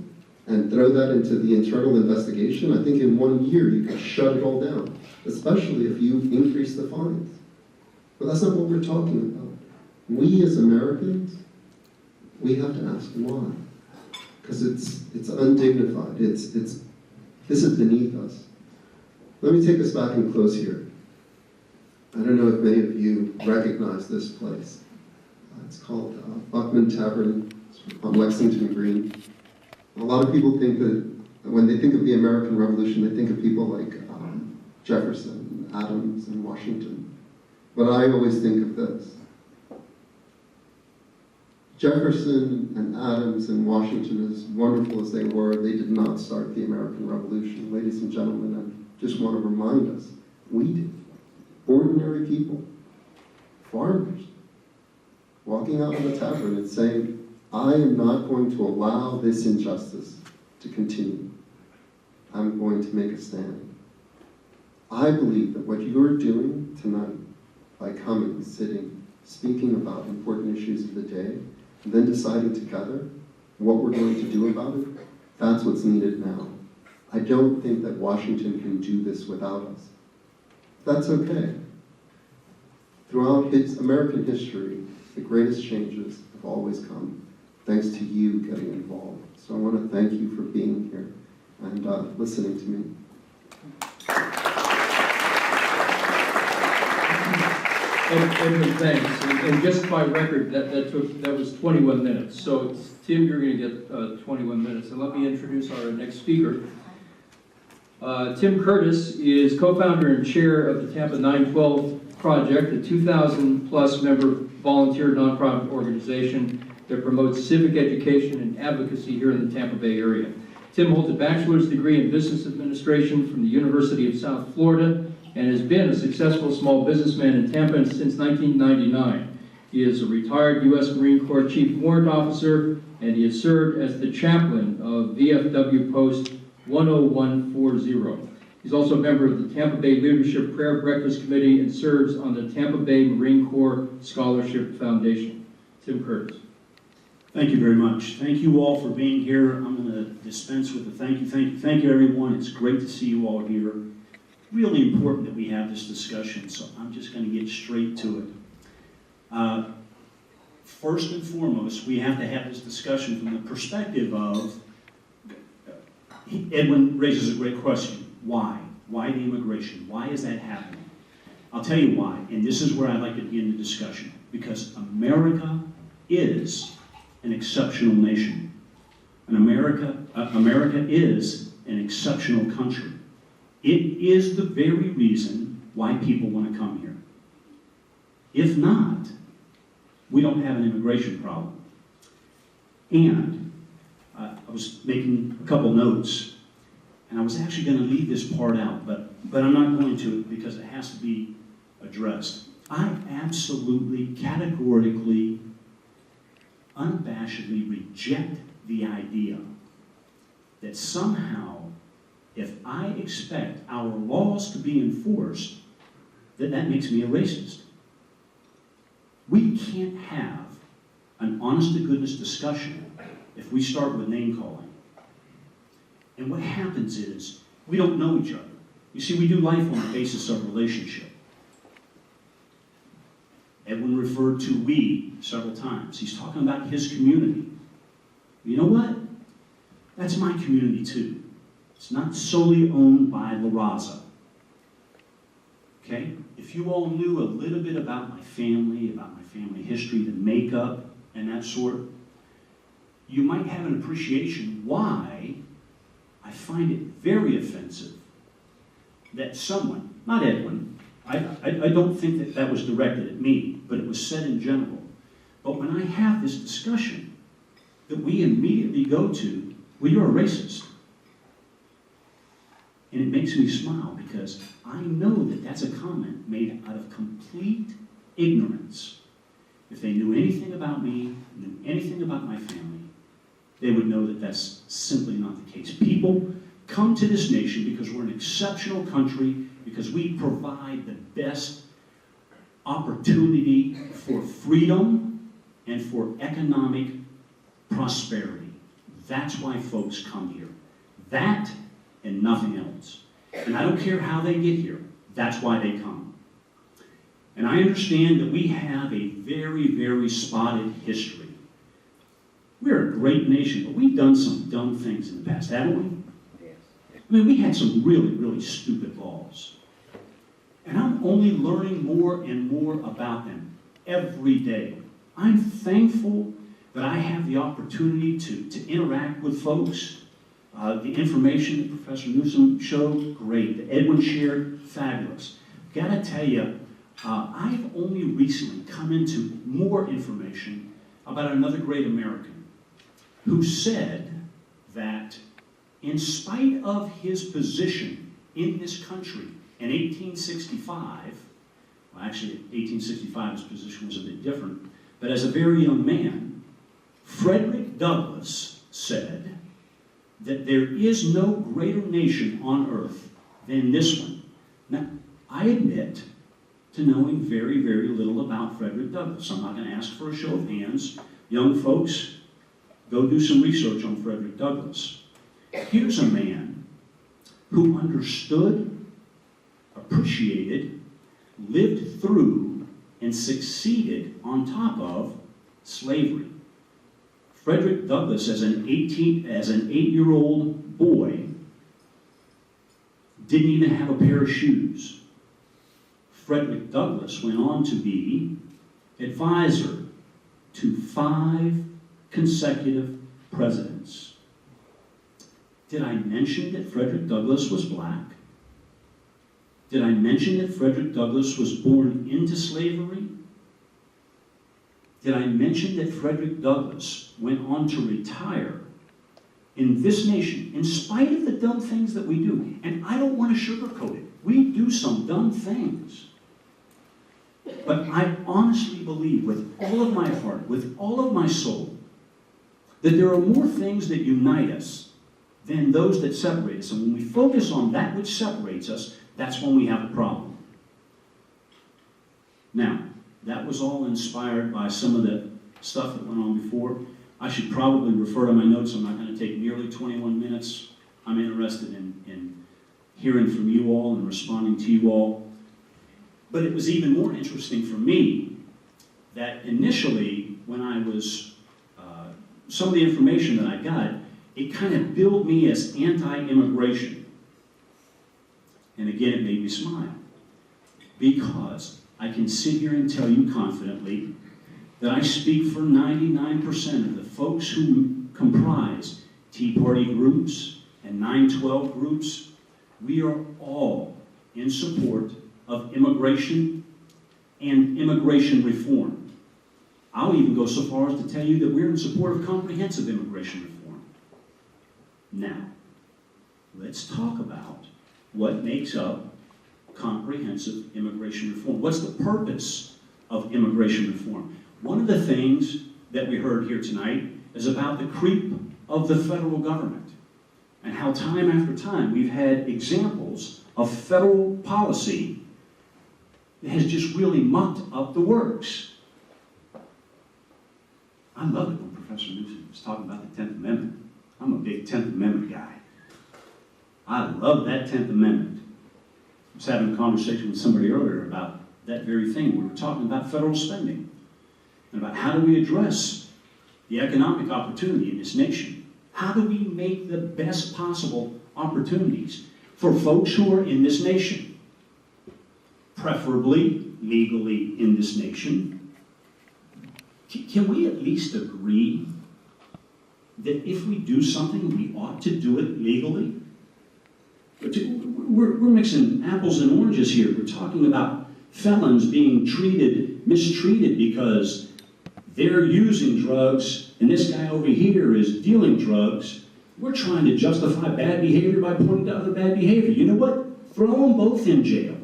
and throw that into the internal investigation, I think in 1 year you could shut it all down, especially if you increase the fines. But that's not what we're talking about. We as Americans, we have to ask why. Because it's undignified. This is beneath us. Let me take us back and close here. I don't know if many of you recognize this place. It's called Buckman Tavern on Lexington Green. A lot of people think that when they think of the American Revolution, they think of people like Jefferson, Adams, and Washington. But I always think of this. Jefferson and Adams and Washington, as wonderful as they were, they did not start the American Revolution. Ladies and gentlemen, I just want to remind us, we did. Ordinary people, farmers, walking out of a tavern and saying, I am not going to allow this injustice to continue. I'm going to make a stand. I believe that what you're doing tonight, by coming, sitting, speaking about important issues of the day, and then deciding together what we're going to do about it, that's what's needed now. I don't think that Washington can do this without us. That's okay. Throughout American history, the greatest changes have always come thanks to you getting involved. So I want to thank you for being here and listening to me. Edmund, thanks. And just by record, that was 21 minutes. So Tim, you're going to get 21 minutes. And let me introduce our next speaker. Tim Curtis is co-founder and chair of the Tampa 912 Project, a 2,000-plus member volunteer nonprofit organization that promotes civic education and advocacy here in the Tampa Bay area. Tim holds a bachelor's degree in business administration from the University of South Florida and has been a successful small businessman in Tampa since 1999. He is a retired U.S. Marine Corps Chief Warrant Officer, and he has served as the chaplain of VFW Post 10140. He's also a member of the Tampa Bay Leadership Prayer Breakfast Committee and serves on the Tampa Bay Marine Corps Scholarship Foundation. Tim Curtis. Thank you very much. Thank you all for being here. I'm going to dispense with the thank you everyone. It's great to see you all here. Really important that we have this discussion, so I'm just going to get straight to it. First and foremost, we have to have this discussion from the perspective of, Edwin raises a great question. Why? Why the immigration? Why is that happening? I'll tell you why, and this is where I'd like to begin the discussion. Because America is an exceptional nation. And America is an exceptional country. It is the very reason why people want to come here. If not, we don't have an immigration problem. And I was making a couple notes, and I was actually going to leave this part out, but I'm not going to because it has to be addressed. I absolutely, categorically, unabashedly reject the idea that somehow, if I expect our laws to be enforced, that makes me a racist. We can't have an honest-to-goodness discussion if we start with name-calling. And what happens is, we don't know each other. You see, we do life on the basis of relationship. Edwin referred to we several times. He's talking about his community. You know what? That's my community too. It's not solely owned by La Raza. Okay? If you all knew a little bit about my family history, the makeup, and that sort, you might have an appreciation why I find it very offensive that someone, not Edwin, I don't think that that was directed at me, but it was said in general. But when I have this discussion, that we immediately go to, well, you're a racist. And it makes me smile because I know that that's a comment made out of complete ignorance. If they knew anything about me, knew anything about my family, they would know that that's simply not the case. People come to this nation because we're an exceptional country, because we provide the best opportunity for freedom and for economic prosperity. That's why folks come here. That and nothing else. And I don't care how they get here. That's why they come. And I understand that we have a very, very spotted history. We're a great nation, but we've done some dumb things in the past, haven't we? Yes. I mean, we had some really, really stupid laws. And I'm only learning more and more about them every day. I'm thankful that I have the opportunity to interact with folks. The information that Professor Newsom showed, great. That Edwin shared, fabulous. Gotta tell you, I've only recently come into more information about another great American who said that in spite of his position in this country in 1865, well, actually 1865 his position was a bit different, but as a very young man, Frederick Douglass said that there is no greater nation on earth than this one. Now, I admit to knowing very, very little about Frederick Douglass. I'm not going to ask for a show of hands. Young folks, go do some research on Frederick Douglass. Here's a man who understood, appreciated, lived through, and succeeded on top of slavery. Frederick Douglass, as an 8-year-old boy, didn't even have a pair of shoes. Frederick Douglass went on to be advisor to 5 consecutive presidents. Did I mention that Frederick Douglass was black? Did I mention that Frederick Douglass was born into slavery? Did I mention that Frederick Douglass went on to retire in this nation, in spite of the dumb things that we do? And I don't want to sugarcoat it. We do some dumb things. But I honestly believe with all of my heart, with all of my soul, that there are more things that unite us than those that separate us. And when we focus on that which separates us, that's when we have a problem. Now, that was all inspired by some of the stuff that went on before. I should probably refer to my notes. I'm not going to take nearly 21 minutes. I'm interested in hearing from you all and responding to you all. But it was even more interesting for me that initially, when I was, some of the information that I got, it kind of billed me as anti-immigration. And again, it made me smile. Because I can sit here and tell you confidently that I speak for 99% of the folks who comprise Tea Party groups and 9/12 groups. We are all in support of immigration and immigration reform. I'll even go so far as to tell you that we're in support of comprehensive immigration reform. Now, let's talk about what makes up comprehensive immigration reform. What's the purpose of immigration reform? One of the things that we heard here tonight is about the creep of the federal government and how time after time we've had examples of federal policy that has just really mucked up the works. I love it when Professor Newsom was talking about the 10th Amendment. I'm a big 10th Amendment guy. I love that 10th Amendment. was having a conversation with somebody earlier about that very thing. We were talking about federal spending and about how do we address the economic opportunity in this nation. How do we make the best possible opportunities for folks who are in this nation? Preferably legally in this nation. Can we at least agree that if we do something, we ought to do it legally? We're mixing apples and oranges here. We're talking about felons being mistreated because they're using drugs, and this guy over here is dealing drugs. We're trying to justify bad behavior by pointing to other bad behavior. You know what? Throw them both in jail.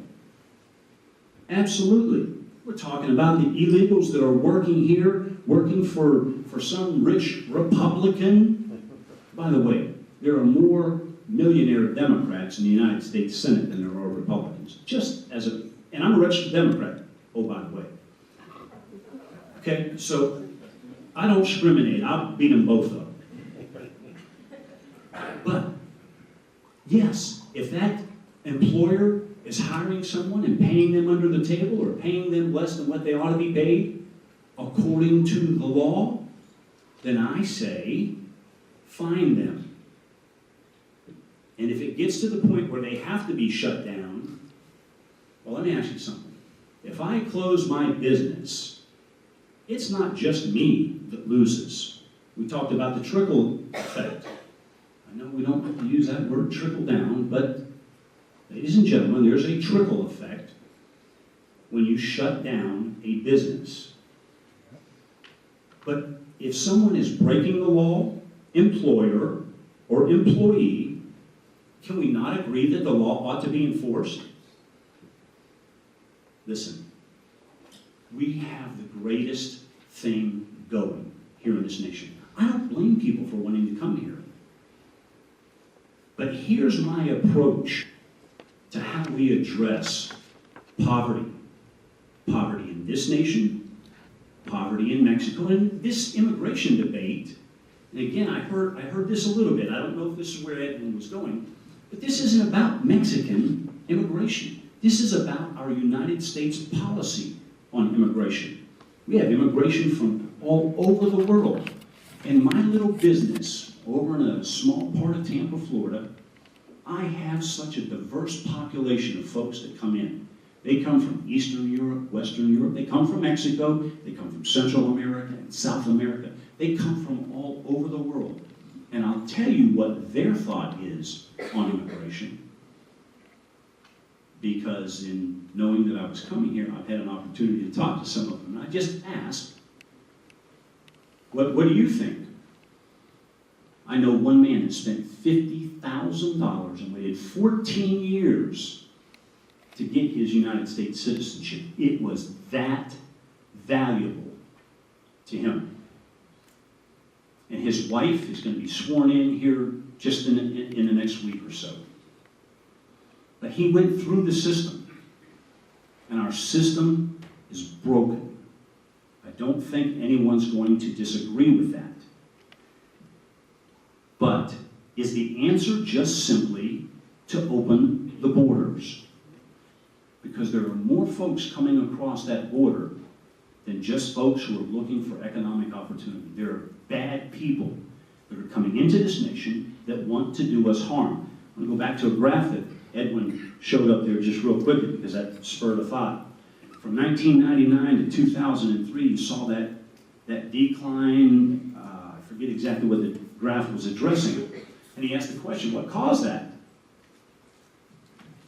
Absolutely. We're talking about the illegals that are working here, working for some rich Republican. By the way, there are more millionaire Democrats in the United States Senate than there are Republicans. And I'm a registered Democrat, oh, by the way. Okay, so I don't discriminate. I'll beat them both up. But, yes, if that employer is hiring someone and paying them under the table or paying them less than what they ought to be paid according to the law, then I say, fine them. And if it gets to the point where they have to be shut down, well, let me ask you something. If I close my business, it's not just me that loses. We talked about the trickle effect. I know we don't have to use that word trickle down, but ladies and gentlemen, there's a trickle effect when you shut down a business. But if someone is breaking the law, employer or employee, can we not agree that the law ought to be enforced? Listen, we have the greatest thing going here in this nation. I don't blame people for wanting to come here. But here's my approach to how we address poverty. Poverty in this nation, poverty in Mexico, and this immigration debate. And again, I heard this a little bit. I don't know if this is where Edwin was going, but this isn't about Mexican immigration. This is about our United States policy on immigration. We have immigration from all over the world. In my little business over in a small part of Tampa, Florida, I have such a diverse population of folks that come in. They come from Eastern Europe, Western Europe, they come from Mexico, they come from Central America and South America. They come from all over the world. And I'll tell you what their thought is on immigration. Because in knowing that I was coming here, I've had an opportunity to talk to some of them. And I just asked, what do you think? I know one man that spent $50,000 and waited 14 years to get his United States citizenship. It was that valuable to him. And his wife is going to be sworn in here just in the next week or so. But he went through the system, and our system is broken. I don't think anyone's going to disagree with that. But is the answer just simply to open the borders? Because there are more folks coming across that border than just folks who are looking for economic opportunity. There are bad people that are coming into this nation that want to do us harm. I'm going to go back to a graph that Edwin showed up there just real quickly because that spurred a thought. From 1999 to 2003, you saw that decline. I forget exactly what the graph was addressing. And he asked the question, what caused that?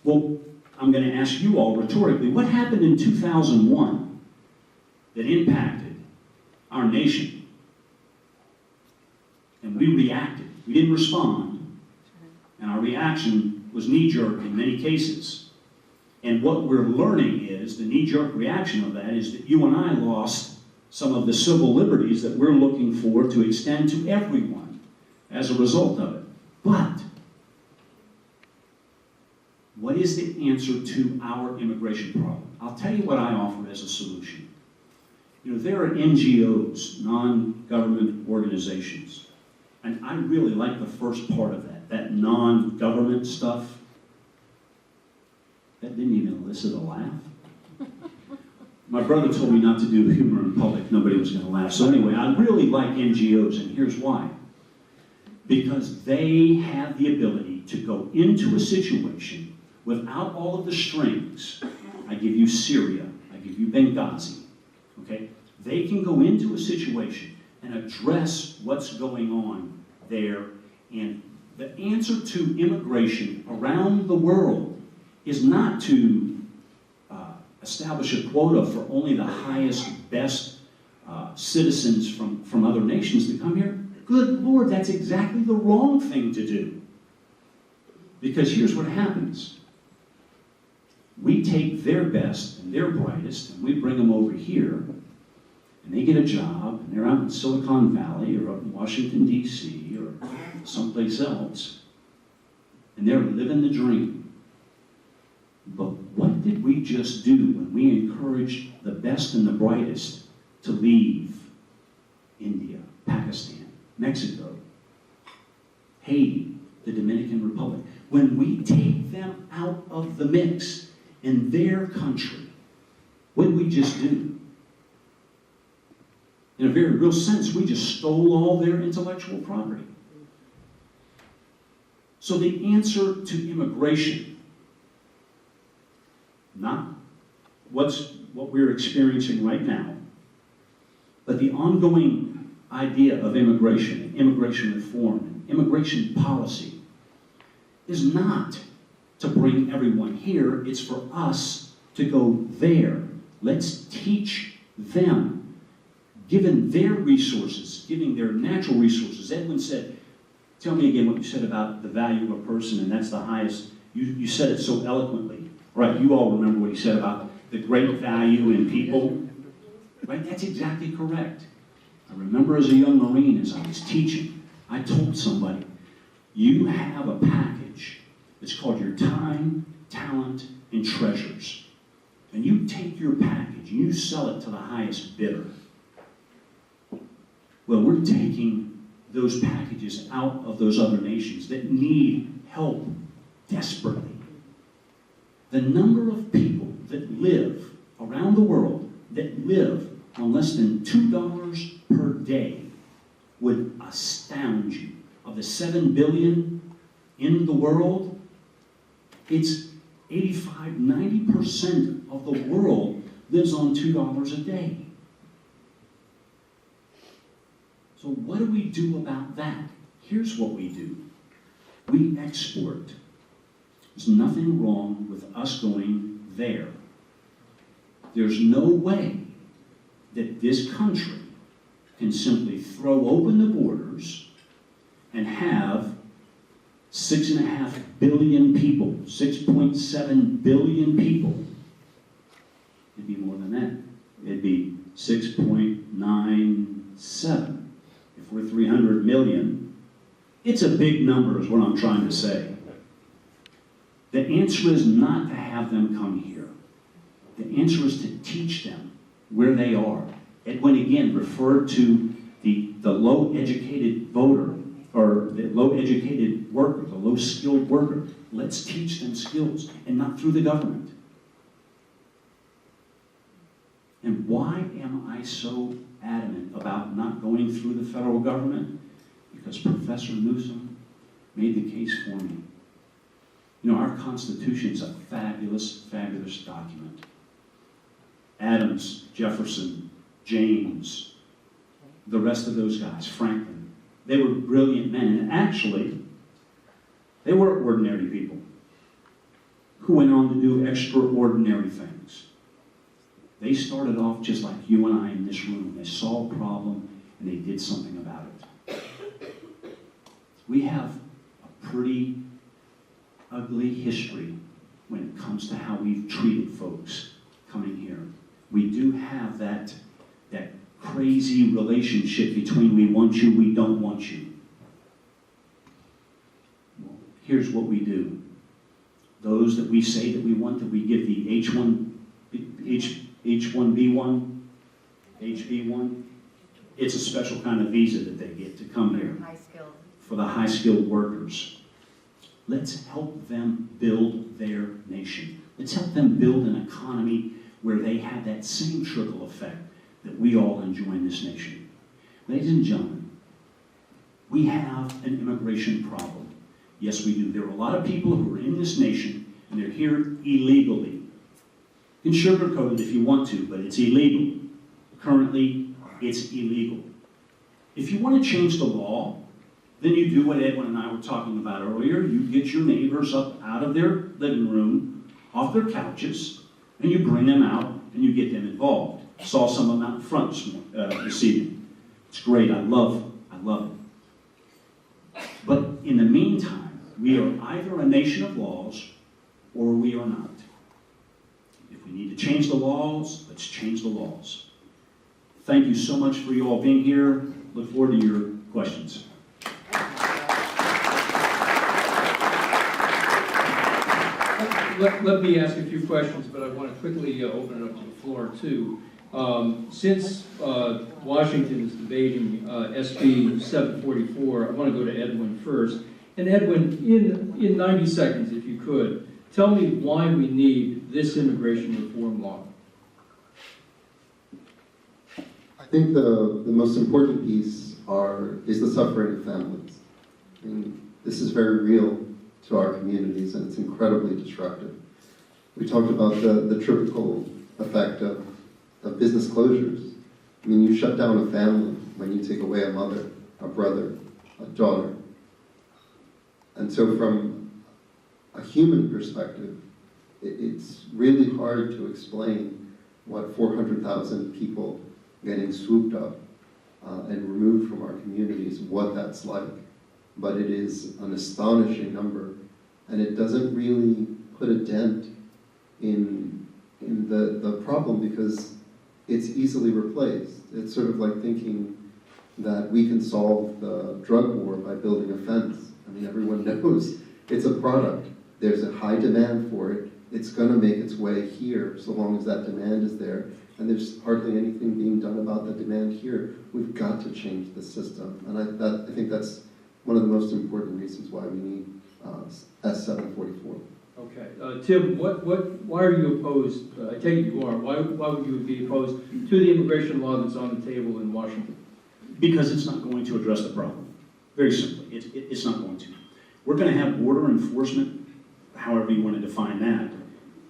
Well, I'm going to ask you all rhetorically, what happened in 2001 that impacted our nation? And we reacted. We didn't respond. And our reaction was knee-jerk in many cases. And what we're learning is, the knee-jerk reaction of that is that you and I lost some of the civil liberties that we're looking for to extend to everyone as a result of it. But what is the answer to our immigration problem? I'll tell you what I offer as a solution. You know, there are NGOs, non-government organizations, and I really like the first part of that non-government stuff. That elicit a laugh? My brother told me not to do humor in public. Nobody was going to laugh. So anyway, I really like NGOs, and here's why. Because they have the ability to go into a situation without all of the strings. I give you Syria. I give you Benghazi. Okay? They can go into a situation and address what's going on there. And the answer to immigration around the world is not to establish a quota for only the highest, best citizens from other nations to come here. Good Lord, that's exactly the wrong thing to do. Because here's what happens. We take their best and their brightest, and we bring them over here, and they get a job, and they're out in Silicon Valley, or up in Washington, D.C., or someplace else, and they're living the dream. But what did we just do when we encouraged the best and the brightest to leave India, Pakistan, Mexico, Haiti, the Dominican Republic? When we take them out of the mix in their country, what did we just do? In a very real sense, we just stole all their intellectual property. So the answer to immigration, not what we're experiencing right now, but the ongoing idea of immigration and immigration reform and immigration policy is not to bring everyone here, it's for us to go there. Let's teach them, given their resources, giving their natural resources. Edwin said, tell me again what you said about the value of a person, and that's the highest. You said it so eloquently. Right, you all remember what he said about the great value in people. Right, that's exactly correct. I remember as a young Marine, as I was teaching, I told somebody, you have a package. It's called your time, talent, and treasures. And you take your package and you sell it to the highest bidder. Well, we're taking those packages out of those other nations that need help desperately. The number of people that live around the world that live on less than $2 per day would astound you. Of the 7 billion in the world, it's 85–90% of the world lives on $2 a day. So what do we do about that? Here's what we do. We export. There's nothing wrong with us going there. There's no way that this country can simply throw open the borders and have 6.5 billion people, 6.7 billion people. It'd be more than that. It'd be 6.97. If we're 300 million, it's a big number is what I'm trying to say. The answer is not to have them come here. The answer is to teach them where they are. Edwin again referred to the low-educated voter, or the low-educated worker, the low-skilled worker. Let's teach them skills, and not through the government. And why am I so adamant about not going through the federal government? Because Professor Newsom made the case for me. You know, our Constitution is a fabulous, fabulous document. Adams, Jefferson, James, the rest of those guys, Franklin, they were brilliant men. And actually, they were ordinary people who went on to do extraordinary things. They started off just like you and I in this room. They saw a problem and they did something about it. We have a pretty ugly history when it comes to how we've treated folks coming here. We do have that crazy relationship between we want you, we don't want you. Well, here's what we do. Those that we say that we want, that we give the H1B1, HB1, it's a special kind of visa that they get to come here. High skilled. For the high-skilled workers. Let's help them build their nation. Let's help them build an economy where they have that same trickle effect that we all enjoy in this nation. Ladies and gentlemen, we have an immigration problem. Yes, we do. There are a lot of people who are in this nation and they're here illegally. You can sugarcoat it if you want to, but it's illegal. Currently, it's illegal. If you want to change the law, then you do what Edwin and I were talking about earlier. You get your neighbors up out of their living room, off their couches, and you bring them out and you get them involved. I saw some of them out in front this evening. It's great. I love it. But in the meantime, we are either a nation of laws or we are not. If we need to change the laws, let's change the laws. Thank you so much for you all being here. Look forward to your questions. Let me ask a few questions, but I want to quickly open it up to the floor too. Since Washington is debating SB 744, I want to go to Edwin first. And Edwin, in 90 seconds, if you could, tell me why we need this immigration reform law. I think the most important piece is the suffering of families. I mean, this is very real to our communities, and it's incredibly destructive. We talked about the triple effect of business closures. I mean, you shut down a family when you take away a mother, a brother, a daughter. And so from a human perspective, it's really hard to explain what 400,000 people getting swooped up and removed from our communities, what that's like. But it is an astonishing number, and it doesn't really put a dent in the problem because it's easily replaced. It's sort of like thinking that we can solve the drug war by building a fence. I mean, everyone knows it's a product. There's a high demand for it. It's going to make its way here so long as that demand is there. And there's hardly anything being done about the demand here. We've got to change the system. And I think that's one of the most important reasons why we need S744. Okay. Tim, why are you opposed? I take it you are. Why would you be opposed to the immigration law that's on the table in Washington? Because it's not going to address the problem. Very simply, it's not going to. We're going to have border enforcement, however you want to define that.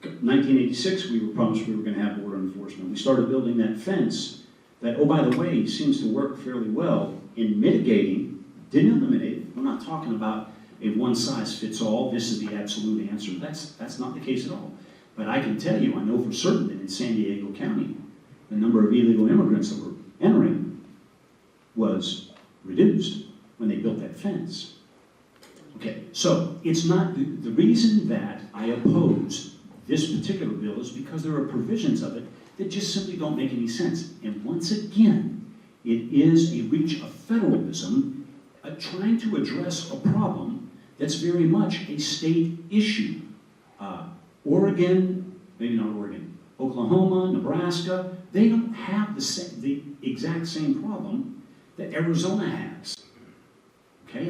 1986, we were promised we were going to have border enforcement. We started building that fence that, oh, by the way, seems to work fairly well in mitigating, didn't eliminate it. We're not talking about a one-size-fits-all, this is the absolute answer. That's not the case at all. But I can tell you, I know for certain that in San Diego County, the number of illegal immigrants that were entering was reduced when they built that fence. Okay, so it's not, the reason that I oppose this particular bill is because there are provisions of it that just simply don't make any sense. And once again, it is a reach of federalism trying to address a problem that's very much a state issue. Oregon, maybe not Oregon, Oklahoma, Nebraska, they don't have the exact same problem that Arizona has. Okay,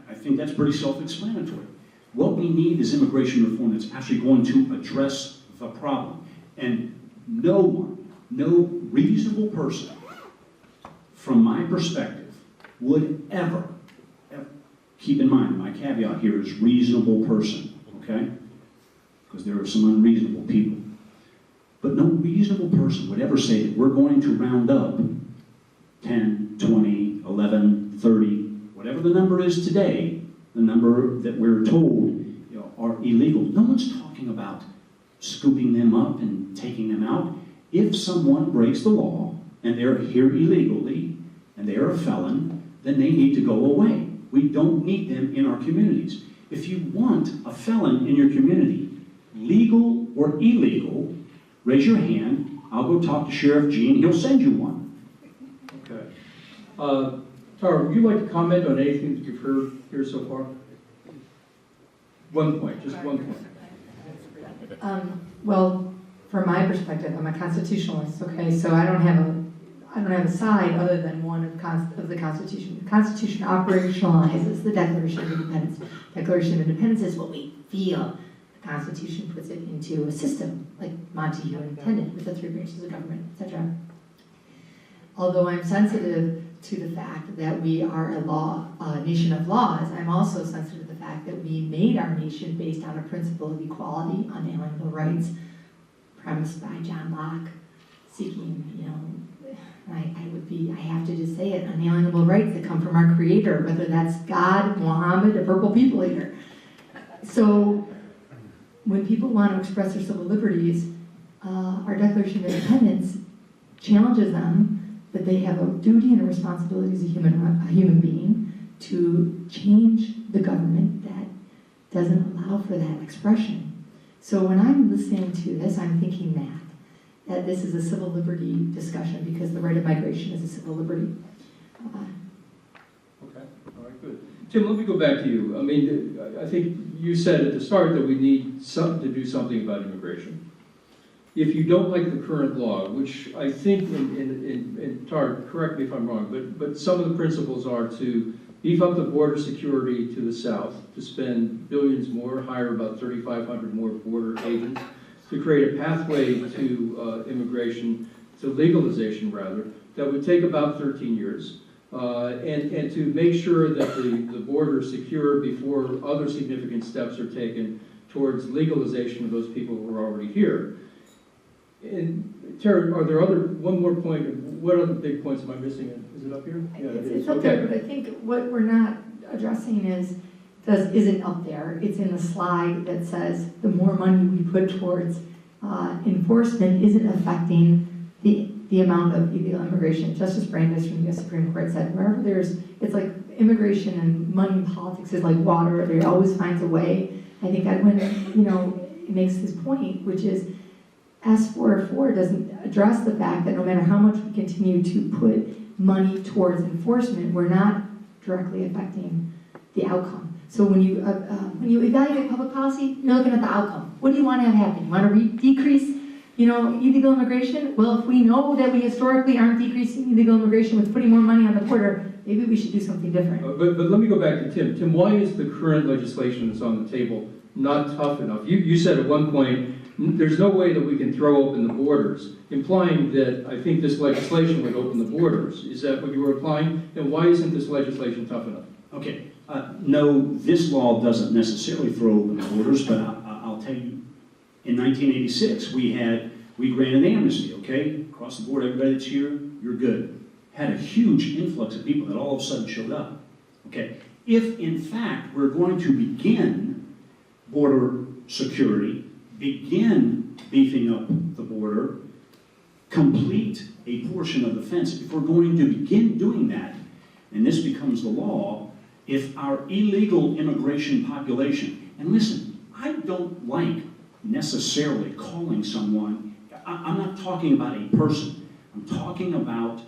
I think that's pretty self-explanatory. What we need is immigration reform that's actually going to address the problem. And no one, no reasonable person, from my perspective, would ever, keep in mind, my caveat here is reasonable person, okay? Because there are some unreasonable people. But no reasonable person would ever say that we're going to round up 10, 20, 11, 30, whatever the number is today, the number that we're told are illegal. No one's talking about scooping them up and taking them out. If someone breaks the law and they're here illegally and they are a felon, then they need to go away. We don't need them in our communities. If you want a felon in your community, legal or illegal, raise your hand. I'll go talk to Sheriff Gene. He'll send you one. Okay. Tara, would you like to comment on anything that you've heard here so far? 1 point, just 1 point. Well, from my perspective, I'm a constitutionalist, okay, so I don't have a side other than one of the Constitution. The Constitution operationalizes the Declaration of Independence. Declaration of Independence is what we feel. The Constitution puts it into a system, like Montague intended, with the three branches of government, etc. Although I'm sensitive to the fact that we are a nation of laws, I'm also sensitive to the fact that we made our nation based on a principle of equality, unalienable rights, premised by John Locke, seeking, I have to just say it, unalienable rights that come from our Creator, whether that's God, Muhammad, a purple people eater. So when people want to express their civil liberties, our Declaration of Independence challenges them that they have a duty and a responsibility as a human being to change the government that doesn't allow for that expression. So when I'm listening to this, I'm thinking that this is a civil liberty discussion because the right of migration is a civil liberty. Okay, all right, good. Tim, let me go back to you. I mean, I think you said at the start that we need to do something about immigration. If you don't like the current law, which I think, in Tar, correct me if I'm wrong, but some of the principles are to beef up the border security to the south, to spend billions more, hire about 3,500 more border agents, to create a pathway to immigration, to legalization rather, that would take about 13 years. And to make sure that the border is secure before other significant steps are taken towards legalization of those people who are already here. And Tara, are there one more point, what other big points am I missing? Is it up here? Yeah, it is. It's up there, but I think what we're not addressing isn't up there. It's in the slide that says the more money we put towards enforcement isn't affecting the amount of illegal immigration. Justice Brandeis from the U.S. Supreme Court said, wherever it's like immigration and money and politics is like water, it always finds a way. I think Edwin, makes his point, which is S404 doesn't address the fact that no matter how much we continue to put money towards enforcement, we're not directly affecting the outcome. So when you evaluate public policy, you're looking at the outcome. What do you want to have happen? You want to decrease illegal immigration? Well, if we know that we historically aren't decreasing illegal immigration with putting more money on the border, maybe we should do something different. But let me go back to Tim. Tim, why is the current legislation that's on the table not tough enough? You said at one point, there's no way that we can throw open the borders, implying that I think this legislation would open the borders. Is that what you were implying? And why isn't this legislation tough enough? Okay, no, this law doesn't necessarily throw open the borders, but I'll tell you, in 1986, we granted amnesty, okay? Across the board, everybody that's here, you're good. Had a huge influx of people that all of a sudden showed up, okay? If, in fact, we're going to begin border security, begin beefing up the border, complete a portion of the fence, if we're going to begin doing that, and this becomes the law, if our illegal immigration population, and listen, I don't like necessarily calling someone, I'm not talking about a person, I'm talking about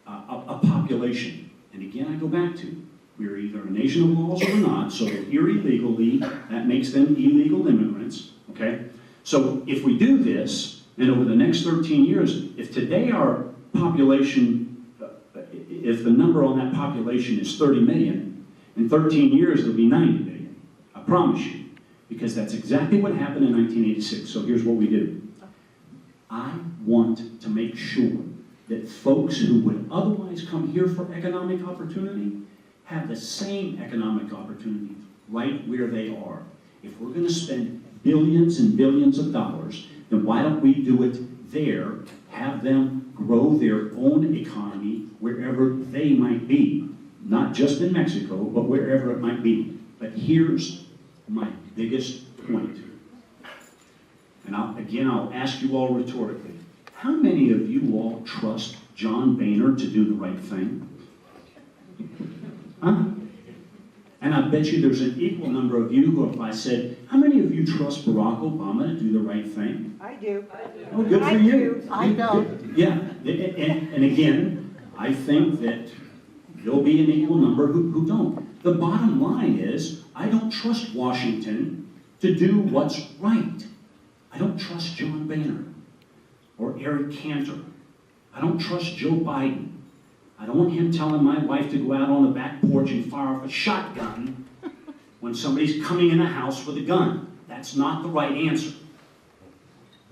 a population. And again, I go back to, we're either a nation of laws or we're not, so they're here illegally, that makes them illegal immigrants, okay? So if we do this, and over the next 13 years, if today our population, if the number on that population is 30 million, in 13 years it'll be 90 million, I promise you. Because that's exactly what happened in 1986. So here's what we do. I want to make sure that folks who would otherwise come here for economic opportunity have the same economic opportunity right where they are. If we're going to spend billions and billions of dollars, then why don't we do it there, have them grow their own economy wherever they might be. Not just in Mexico, but wherever it might be. But here's my biggest point. And I'll ask you all rhetorically. How many of you all trust John Boehner to do the right thing? Huh? And I bet you there's an equal number of you who, if I said, how many of you trust Barack Obama to do the right thing? I do. Oh, good for you. I don't. Yeah, and again, I think that there'll be an equal number who don't. The bottom line is, I don't trust Washington to do what's right. I don't trust John Boehner or Eric Cantor. I don't trust Joe Biden. I don't want him telling my wife to go out on the back porch and fire off a shotgun when somebody's coming in the house with a gun. That's not the right answer.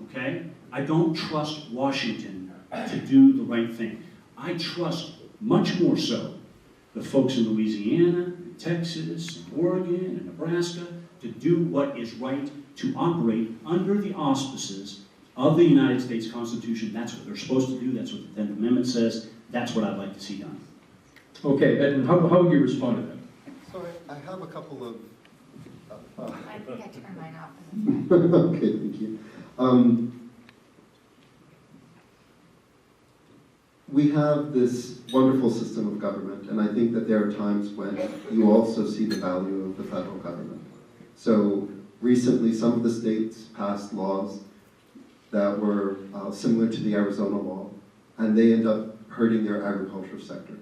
Okay? I don't trust Washington to do the right thing. I trust much more so the folks in Louisiana, and Texas, and Oregon, and Nebraska to do what is right to operate under the auspices of the United States Constitution. That's what they're supposed to do. That's what the 10th Amendment says. That's what I'd like to see done. Okay, Edwin, how would you respond to that? So I have a couple of. I think I turned mine off. Okay, thank you. We have this wonderful system of government, and I think that there are times when you also see the value of the federal government. So recently, some of the states passed laws that were similar to the Arizona law, and they end up hurting their agricultural sector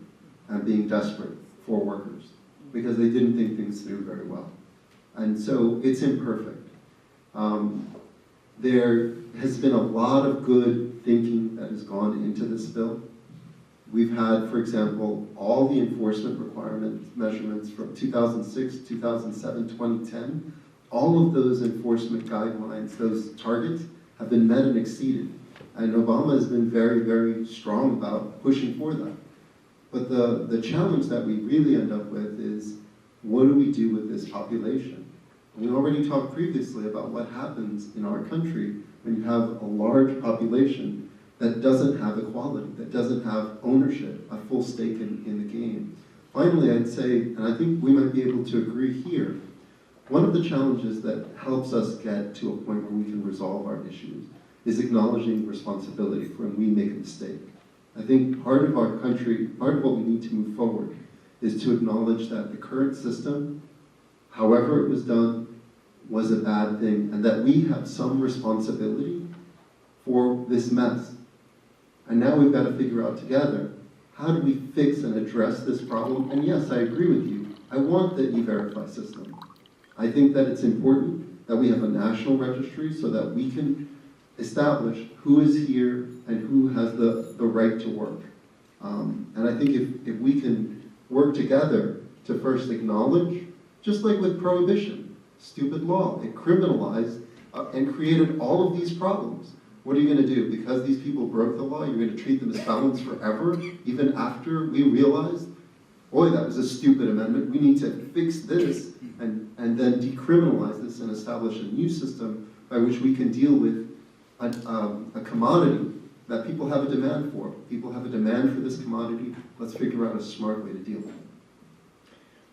and being desperate for workers because they didn't think things through very well. And so it's imperfect. There has been a lot of good thinking that has gone into this bill. We've had, for example, all the enforcement measurements from 2006, 2007, 2010. All of those enforcement guidelines, those targets, have been met and exceeded. And Obama has been very, very strong about pushing for that. But the challenge that we really end up with is, what do we do with this population? We already talked previously about what happens in our country when you have a large population that doesn't have equality, that doesn't have ownership, a full stake in the game. Finally, I'd say, and I think we might be able to agree here, one of the challenges that helps us get to a point where we can resolve our issues is acknowledging responsibility for when we make a mistake. I think part of our country, part of what we need to move forward is to acknowledge that the current system, however it was done, was a bad thing, and that we have some responsibility for this mess. And now we've got to figure out together, how do we fix and address this problem? And yes, I agree with you. I want the E-Verify system. I think that it's important that we have a national registry so that we can establish who is here and who has the right to work. And I think if we can work together to first acknowledge, just like with prohibition, stupid law, it criminalized and created all of these problems. What are you going to do? Because these people broke the law, you're going to treat them as felons forever, even after we realized, boy, that was a stupid amendment. We need to fix this and then decriminalize this and establish a new system by which we can deal with a commodity that people have a demand for. People have a demand for this commodity. Let's figure out a smart way to deal with it.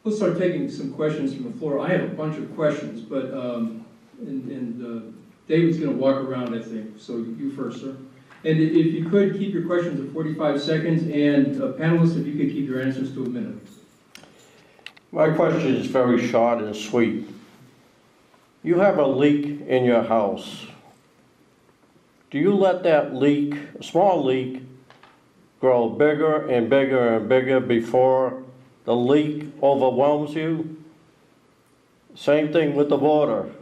We'll start taking some questions from the floor. I have a bunch of questions, but David's going to walk around, I think. So you first, sir. And if you could, keep your questions at 45 seconds, and panelists, if you could keep your answers to a minute. My question is very short and sweet. You have a leak in your house. Do you let that leak, a small leak, grow bigger and bigger and bigger before the leak overwhelms you? Same thing with the border.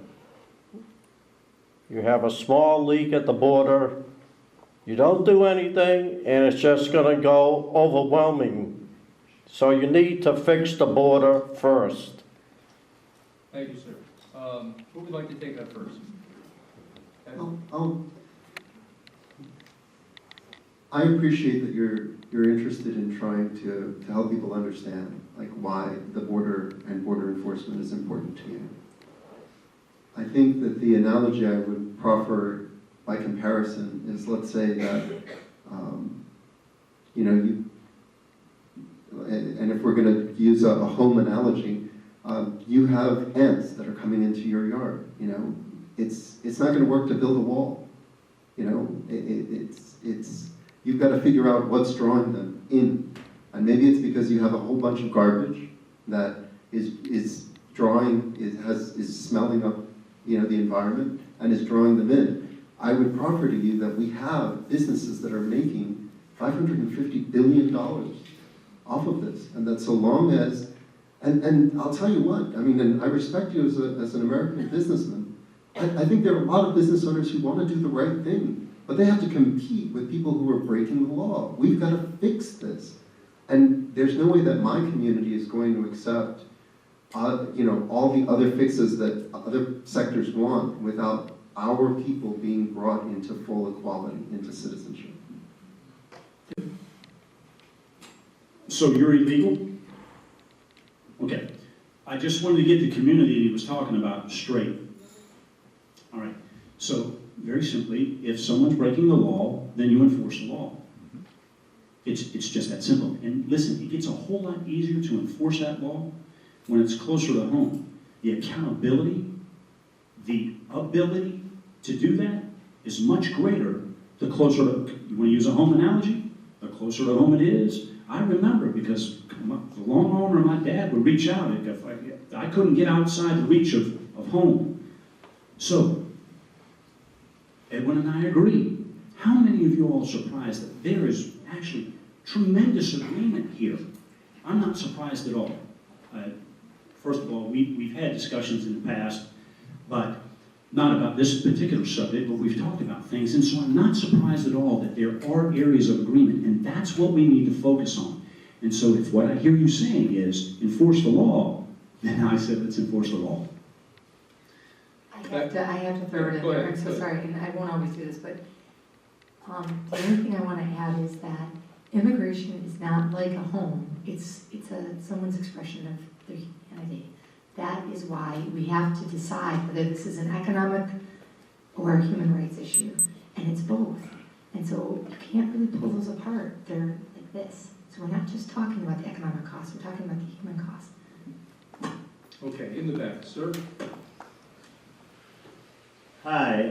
You have a small leak at the border, you don't do anything, and it's just going to go overwhelming. So you need to fix the border first. Thank you, sir. Who would like to take that first? I appreciate that you're interested in trying to help people understand like why the border and border enforcement is important to you. I think that the analogy I would proffer by comparison is, let's say that and if we're going to use a home analogy, you have ants that are coming into your yard. It's not going to work to build a wall. You've got to figure out what's drawing them in. And maybe it's because you have a whole bunch of garbage that is smelling up, the environment and is drawing them in. I would proffer to you that we have businesses that are making $550 billion off of this. And that so long as, and I'll tell you what, and I respect you as an American businessman. I think there are a lot of business owners who want to do the right thing, but they have to compete with people who are breaking the law. We've got to fix this. And there's no way that my community is going to accept all the other fixes that other sectors want without our people being brought into full equality, into citizenship. So you're illegal? Okay. I just wanted to get the community he was talking about straight. All right. So, very simply, if someone's breaking the law, then you enforce the law. It's just that simple. And listen, it gets a whole lot easier to enforce that law when it's closer to home. The accountability, the ability to do that is much greater the closer to, you want to use a home analogy? The closer to home it is. I remember because the lawnmower of my dad would reach out if I couldn't get outside the reach of home. So, Edwin and I agree. How many of you all are surprised that there is actually tremendous agreement here? I'm not surprised at all. First of all, we've had discussions in the past, but not about this particular subject, but we've talked about things, and so I'm not surprised at all that there are areas of agreement, and that's what we need to focus on. And so if what I hear you saying is enforce the law, then I said let's enforce the law. I have to throw it in Go there, ahead, I'm so go ahead. sorry, and I won't always do this, but the only thing I want to add is that immigration is not like a home, it's someone's expression of their humanity. That is why we have to decide whether this is an economic or a human rights issue, and it's both. And so you can't really pull those apart, they're like this. So we're not just talking about the economic cost, we're talking about the human cost. Okay, in the back, sir. Hi,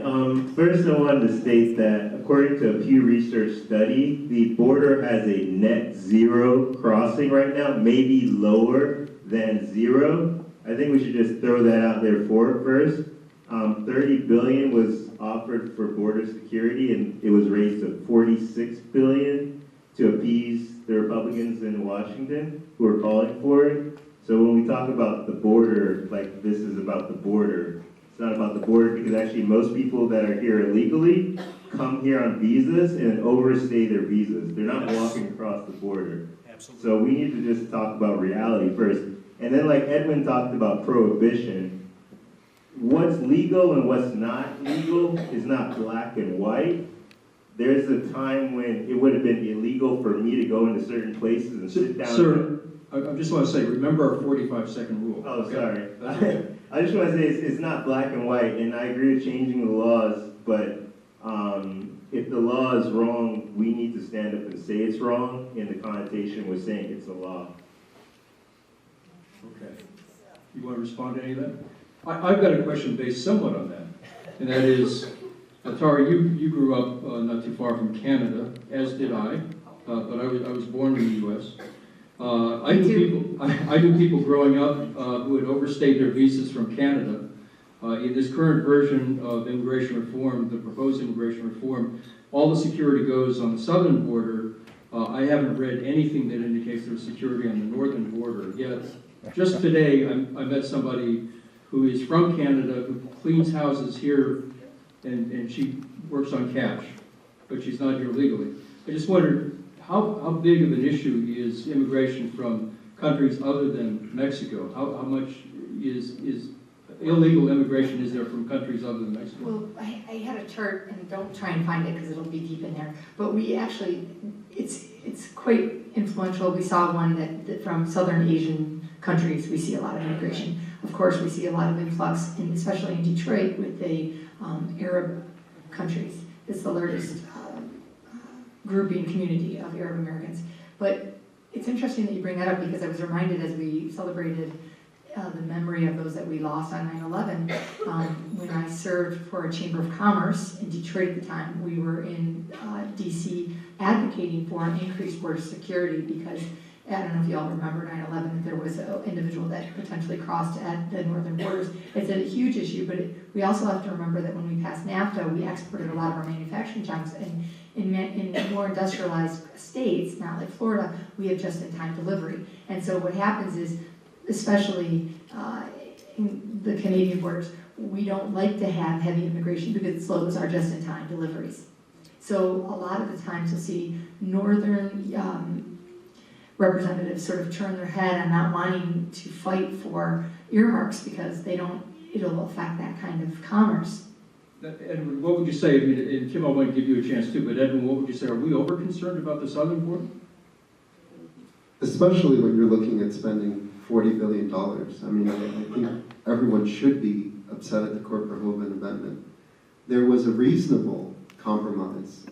first I wanted to state that according to a Pew Research study, the border has a net zero crossing right now, maybe lower than zero. I think we should just throw that out there first. 30 billion was offered for border security and it was raised to 46 billion to appease the Republicans in Washington who are calling for it. So when we talk about the border, like this is about the border, it's not about the border because actually most people that are here illegally come here on visas and overstay their visas. They're not walking across the border. Absolutely. So we need to just talk about reality first. And then like Edwin talked about prohibition, what's legal and what's not legal is not black and white. There's a time when it would have been illegal for me to go into certain places and sit down. Sir, I just want to say, remember our 45-second rule. Oh, okay? sorry. That's okay. I just want to say it's not black and white, and I agree with changing the laws, but if the law is wrong, we need to stand up and say it's wrong in the connotation with saying it's a law. Okay. You want to respond to any of that? I've got a question based somewhat on that, and that is, Tara, you grew up not too far from Canada, as did I, but I was born in the U.S. I knew people growing up who had overstayed their visas from Canada. In this current version of immigration reform, the proposed immigration reform, all the security goes on the southern border. I haven't read anything that indicates there's security on the northern border. Yet, just today, I met somebody who is from Canada, who cleans houses here, and she works on cash, but she's not here legally. I just wondered, how big of an issue is immigration from countries other than Mexico? How much is illegal immigration is there from countries other than Mexico? Well, I had a chart, and don't try and find it because it'll be deep in there, but we actually, it's quite influential. We saw one that from Southern Asian countries, we see a lot of immigration. Of course, we see a lot of influx, especially in Detroit with the Arab countries. It's the largest grouping community of Arab Americans. But it's interesting that you bring that up because I was reminded as we celebrated the memory of those that we lost on 9/11. When I served for a Chamber of Commerce in Detroit at the time, we were in DC advocating for increased border security because I don't know if you all remember 9/11, there was an individual that potentially crossed at the northern borders. It's a huge issue, but we also have to remember that when we passed NAFTA, we exported a lot of our manufacturing jobs, and in more industrialized states, not like Florida, we have just-in-time delivery. And so what happens is, especially in the Canadian borders, we don't like to have heavy immigration because it slows our just-in-time deliveries. So a lot of the times you'll see northern representatives sort of turn their head on not wanting to fight for earmarks because it'll affect that kind of commerce. Edwin, what would you say, and Kim, I want to give you a chance too, but Edwin, what would you say, are we over-concerned about the southern border? Especially when you're looking at spending $40 billion. I mean, I think everyone should be upset at the Corker-Hoven amendment. There was a reasonable compromise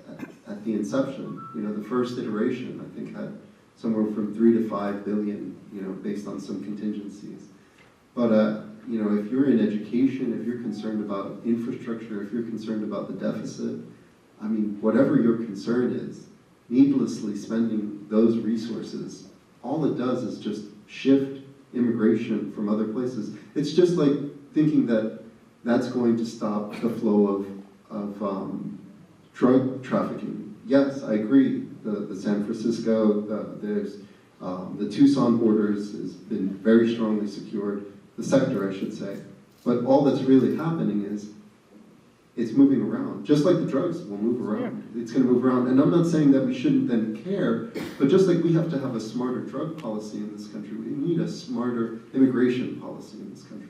at the inception. You know, the first iteration, I think, had somewhere from 3 to 5 billion, you know, based on some contingencies. But, you know, if you're in education, if you're concerned about infrastructure, if you're concerned about the deficit, I mean, whatever your concern is, needlessly spending those resources, all it does is just shift immigration from other places. It's just like thinking that that's going to stop the flow of drug trafficking. Yes, I agree. The San Francisco, there's the Tucson borders has been very strongly secured, the sector, I should say. But all that's really happening is it's moving around. Just like the drugs will move around. It's going to move around. And I'm not saying that we shouldn't then care, but just like we have to have a smarter drug policy in this country, we need a smarter immigration policy in this country.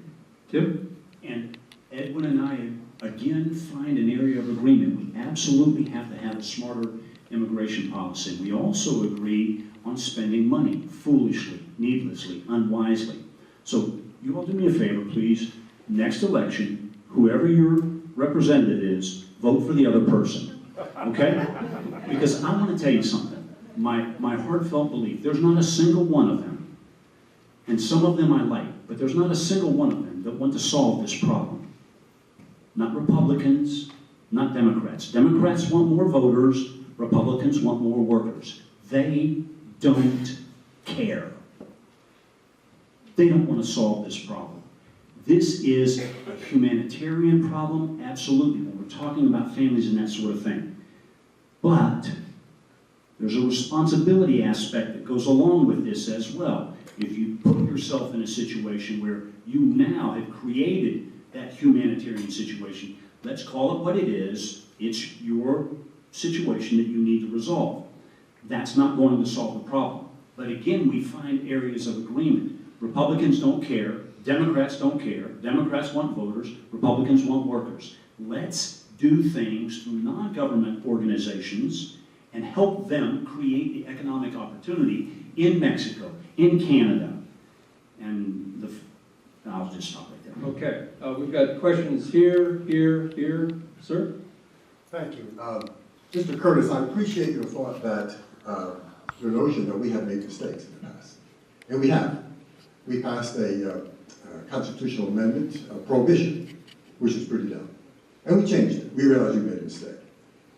Tim? And Edwin and I, again, find an area of agreement. We absolutely have to have a smarter immigration policy. We also agree on spending money foolishly, needlessly, unwisely. So you all do me a favor, please. Next election, whoever your representative is, vote for the other person, okay? Because I want to tell you something. My heartfelt belief, there's not a single one of them, and some of them I like, but there's not a single one of them that want to solve this problem. Not Republicans, not Democrats. Democrats want more voters, Republicans want more workers. They don't care. They don't want to solve this problem. This is a humanitarian problem, absolutely, when we're talking about families and that sort of thing. But there's a responsibility aspect that goes along with this as well. If you put yourself in a situation where you now have created that humanitarian situation, let's call it what it is, it's your situation that you need to resolve. That's not going to solve the problem. But again, we find areas of agreement. Republicans don't care, Democrats don't care, Democrats want voters, Republicans want workers. Let's do things through non-government organizations and help them create the economic opportunity in Mexico, in Canada. And I'll just stop right there. Okay, we've got questions here, sir? Thank you. Mr. Curtis, I appreciate your thought that, your notion that we have made mistakes in the past. And we have. We passed a constitutional amendment, a prohibition, which is pretty dumb. And we changed it. We realized we made a mistake.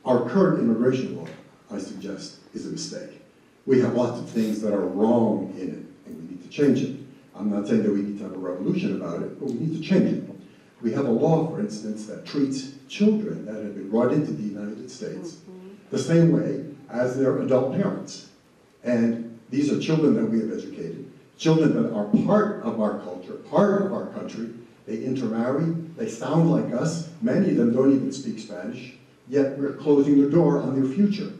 Our current immigration law, I suggest, is a mistake. We have lots of things that are wrong in it, and we need to change it. I'm not saying that we need to have a revolution about it, but we need to change it. We have a law, for instance, that treats children that have been brought into the United States the same way as their adult parents. And these are children that we have educated, children that are part of our culture, part of our country. They intermarry, they sound like us, many of them don't even speak Spanish, yet we're closing the door on their future.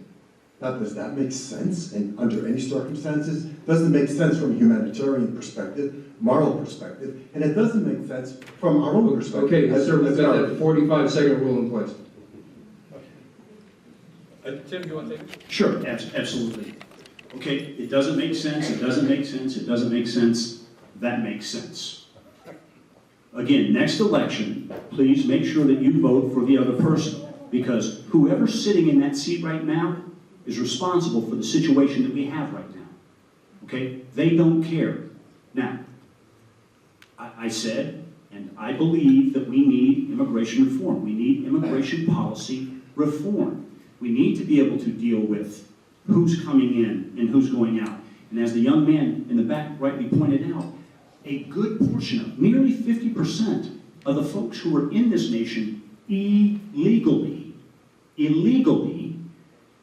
Now, does that make sense? And under any circumstances, doesn't make sense from a humanitarian perspective, moral perspective, and it doesn't make sense from our own perspective. Okay, sir, we've got that 45-second rule in place. Tim, do you want to take it? Sure, absolutely. Okay, it doesn't make sense, it doesn't make sense, it doesn't make sense, that makes sense. Again, next election, please make sure that you vote for the other person, because whoever's sitting in that seat right now is responsible for the situation that we have right now. Okay? They don't care. Now, I said, and I believe that we need immigration reform. We need immigration policy reform. We need to be able to deal with who's coming in and who's going out. And as the young man in the back rightly pointed out, a good portion of, nearly 50% of the folks who are in this nation illegally,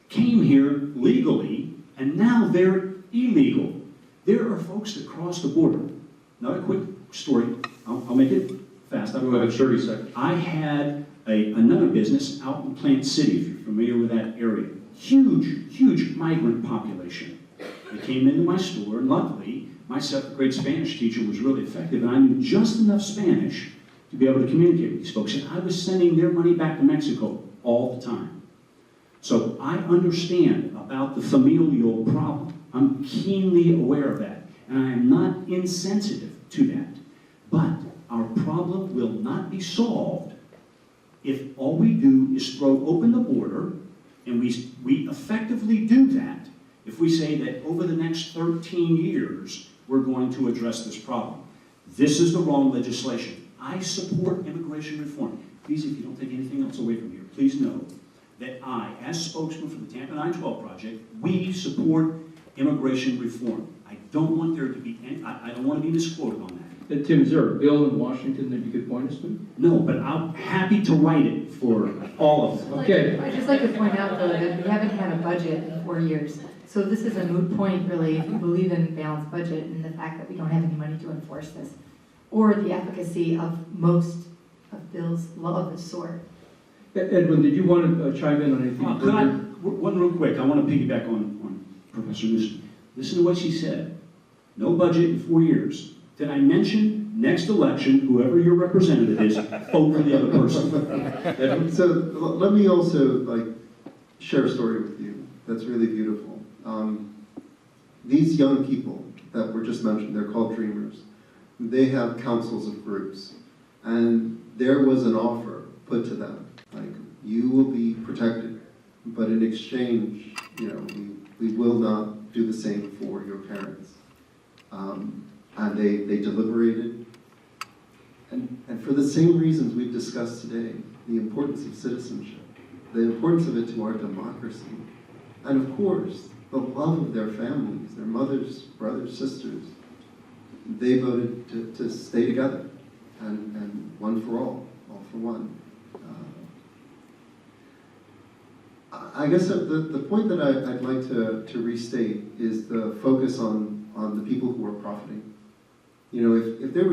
came here legally, and now they're illegal. There are folks that cross the border. Another quick story, I'll make it fast. Go ahead, 30 seconds. I had another business out in Plant City, if you're familiar with that area. Huge migrant population. They came into my store, and luckily, my seventh grade Spanish teacher was really effective, and I knew just enough Spanish to be able to communicate with these folks, and I was sending their money back to Mexico all the time. So I understand about the familial problem. I'm keenly aware of that, and I am not insensitive to that. But our problem will not be solved if all we do is throw open the border, and we effectively do that if we say that over the next 13 years, we're going to address this problem. This is the wrong legislation. I support immigration reform. Please, if you don't take anything else away from here, please know that I, as spokesman for the Tampa 912 Project, we support immigration reform. I don't want there to be any, I don't want to be misquoted on that. Tim, is there a bill in Washington that you could point us to? No, but I'm happy to write it for all of them. Okay. I'd just like to point out, though, that we haven't had a budget in 4 years. So this is a moot point, really, if you believe in balanced budget and the fact that we don't have any money to enforce this, or the efficacy of most of bills of this sort. Edwin, did you want to chime in on anything? Could I, one real quick, I want to piggyback on Professor Newsom. Listen to what she said. No budget in 4 years. Did I mention next election, whoever your representative is, vote for the other person? So let me also share a story with you that's really beautiful. These young people that were just mentioned, they're called dreamers. They have councils of groups, and there was an offer put to them, like, you will be protected, but in exchange, we will not do the same for your parents. And they deliberated, and for the same reasons we've discussed today, the importance of citizenship, the importance of it to our democracy, and of course, the love of their families, their mothers, brothers, sisters. They voted to stay together, and one for all for one. I guess the point that I'd like to restate is the focus on the people who are profiting. If there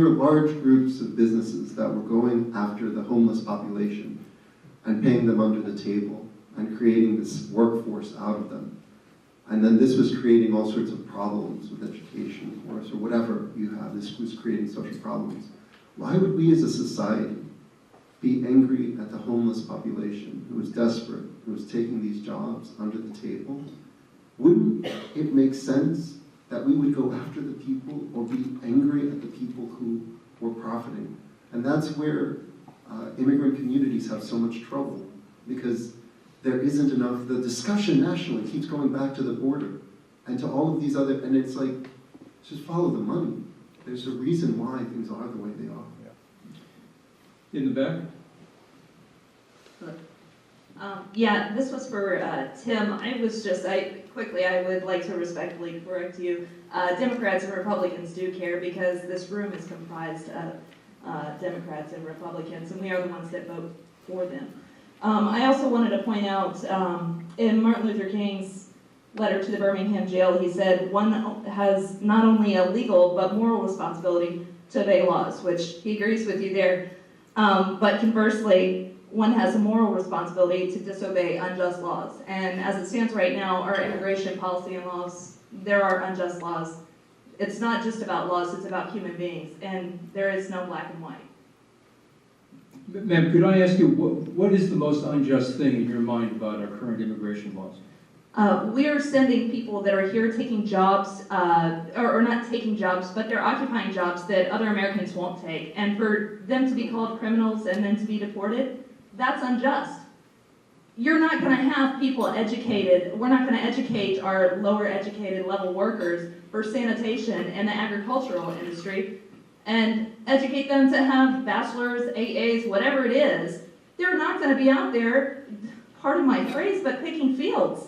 were large groups of businesses that were going after the homeless population and paying them under the table and creating this workforce out of them, and then this was creating all sorts of problems with education, of course, or whatever you have, this was creating social problems. Why would we as a society be angry at the homeless population who was desperate, who was taking these jobs under the table? Wouldn't it make sense that we would go after the people or be angry at the people who were profiting? And that's where immigrant communities have so much trouble, because there isn't enough. The discussion nationally keeps going back to the border and to all of these other, and it's like, just follow the money. There's a reason why things are the way they are. In the back? Yeah, this was for Tim. I would like to respectfully correct you. Democrats and Republicans do care, because this room is comprised of Democrats and Republicans, and we are the ones that vote for them. I also wanted to point out, in Martin Luther King's letter to the Birmingham jail, he said one has not only a legal but moral responsibility to obey laws, which he agrees with you there. But conversely, one has a moral responsibility to disobey unjust laws. And as it stands right now, our immigration policy and laws, there are unjust laws. It's not just about laws, it's about human beings, and there is no black and white. Ma'am, could I ask you, what is the most unjust thing in your mind about our current immigration laws? We are sending people that are here taking jobs, or not taking jobs, but they're occupying jobs that other Americans won't take. And for them to be called criminals and then to be deported, that's unjust. You're not going to have people educated. We're not going to educate our lower educated level workers for sanitation and the agricultural industry and educate them to have bachelor's, AAs, whatever it is. They're not going to be out there, pardon my phrase, but picking fields.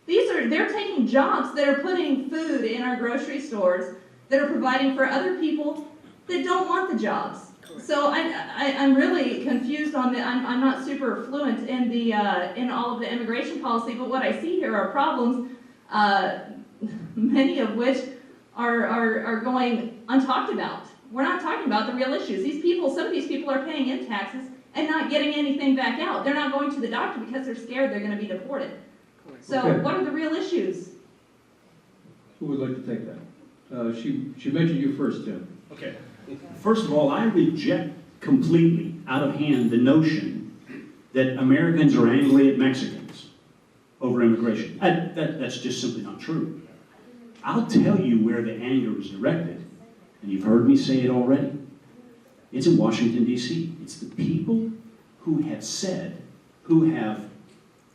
They're taking jobs that are putting food in our grocery stores, that are providing for other people that don't want the jobs. So I'm really confused on the, I'm not super fluent in the, in all of the immigration policy, but what I see here are problems, many of which are going untalked about. We're not talking about the real issues. These people, some of these people are paying in taxes and not getting anything back out. They're not going to the doctor because they're scared they're going to be deported. So Okay. what are the real issues? Who would like to take that? She mentioned you first, Tim. Okay. First of all, I reject completely, out of hand, the notion that Americans are angry at Mexicans over immigration. That's just simply not true. I'll tell you where the anger is directed, and you've heard me say it already. It's in Washington, D.C. It's the people who have said, who have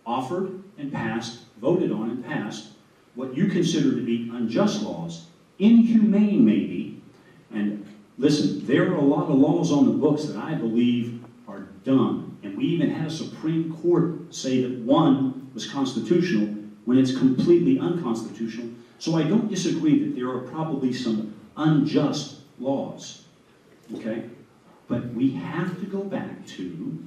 offered and passed, voted on and passed, what you consider to be unjust laws, inhumane maybe, and listen, there are a lot of laws on the books that I believe are dumb, and we even had a Supreme Court say that one was constitutional when it's completely unconstitutional. So I don't disagree that there are probably some unjust laws, okay? But we have to go back to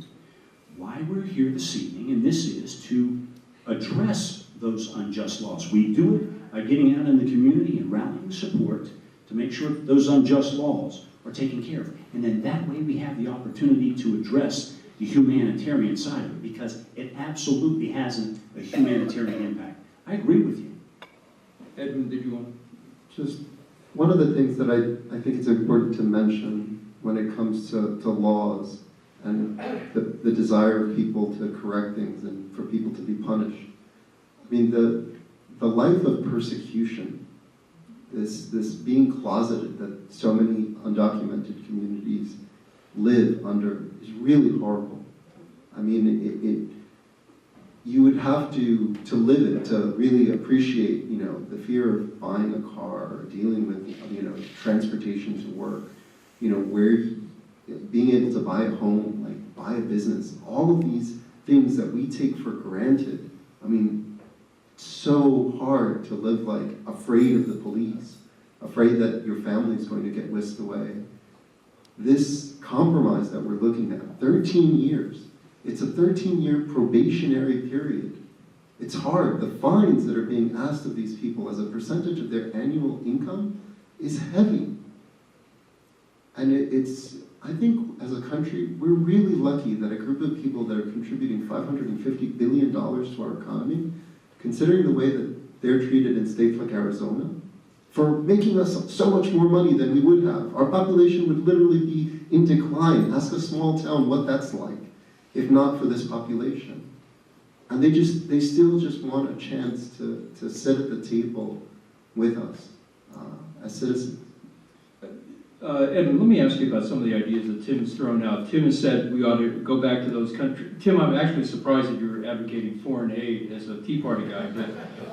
why we're here this evening, and this is to address those unjust laws. We do it by getting out in the community and rallying support to make sure that those unjust laws are taken care of. And then that way we have the opportunity to address the humanitarian side of it, because it absolutely has a humanitarian impact. I agree with you. Edwin, did you want? Just one of the things that I think it's important to mention when it comes to laws and the desire of people to correct things and for people to be punished. I mean, the life of persecution, this being closeted that so many undocumented communities live under is really horrible. I mean, you would have to live it to really appreciate, you know, the fear of buying a car or dealing with, you know, transportation to work, you know, being able to buy a home, like buy a business, all of these things that we take for granted. I mean, so hard to live like afraid of the police, afraid that your family is going to get whisked away. This compromise that we're looking at, 13 years, it's a 13-year probationary period. It's hard. The fines that are being asked of these people as a percentage of their annual income is heavy. And I think as a country, we're really lucky that a group of people that are contributing $550 billion to our economy, considering the way that they're treated in states like Arizona, for making us so much more money than we would have. Our population would literally be in decline. Ask a small town what that's like, if not for this population. And they still just want a chance to sit at the table with us as citizens. Edwin, let me ask you about some of the ideas that Tim has thrown out. Tim has said we ought to go back to those countries. Tim, I'm actually surprised that you're advocating foreign aid as a Tea Party guy,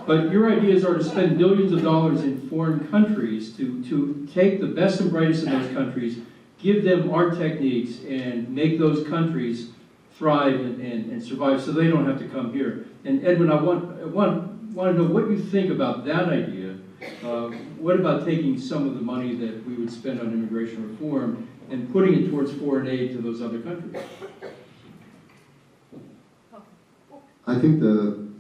but your ideas are to spend billions of dollars in foreign countries to take the best and brightest in those countries, give them our techniques, and make those countries thrive and survive so they don't have to come here. And Edwin, I want to know what you think about that idea. What about taking some of the money that we would spend on immigration reform and putting it towards foreign aid to those other countries? I think the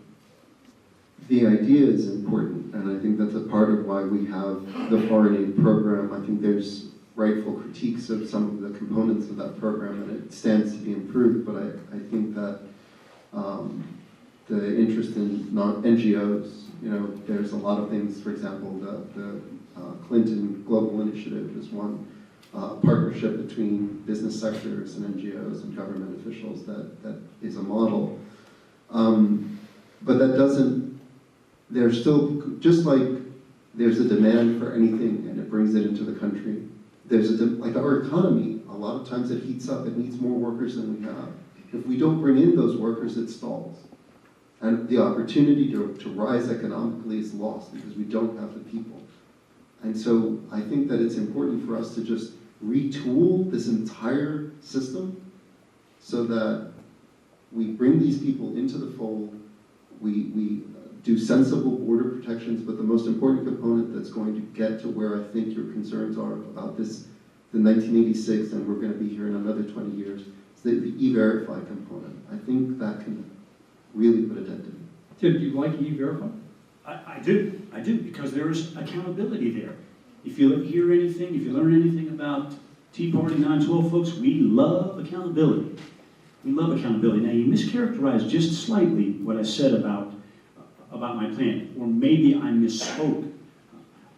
idea is important, and I think that's a part of why we have the foreign aid program. I think there's rightful critiques of some of the components of that program, and it stands to be improved, but I think that the interest in NGOs, you know, there's a lot of things, for example, the Clinton Global Initiative is one partnership between business sectors and NGOs and government officials that is a model. But that doesn't, there's still, just like there's a demand for anything and it brings it into the country, there's like our economy, a lot of times it heats up, it needs more workers than we have. If we don't bring in those workers, it stalls. And the opportunity to rise economically is lost because we don't have the people. And so I think that it's important for us to just retool this entire system so that we bring these people into the fold, we do sensible border protections, but the most important component that's going to get to where I think your concerns are about this, the 1986, and we're going to be here in another 20 years, is the E-Verify component. I think that can really put a dent in it. Tim, do you like E-Verify? I do, because there is accountability there. If you hear anything, if you learn anything about Tea Party 912 folks, we love accountability. We love accountability. Now, you mischaracterized just slightly what I said about my plan, or maybe I misspoke.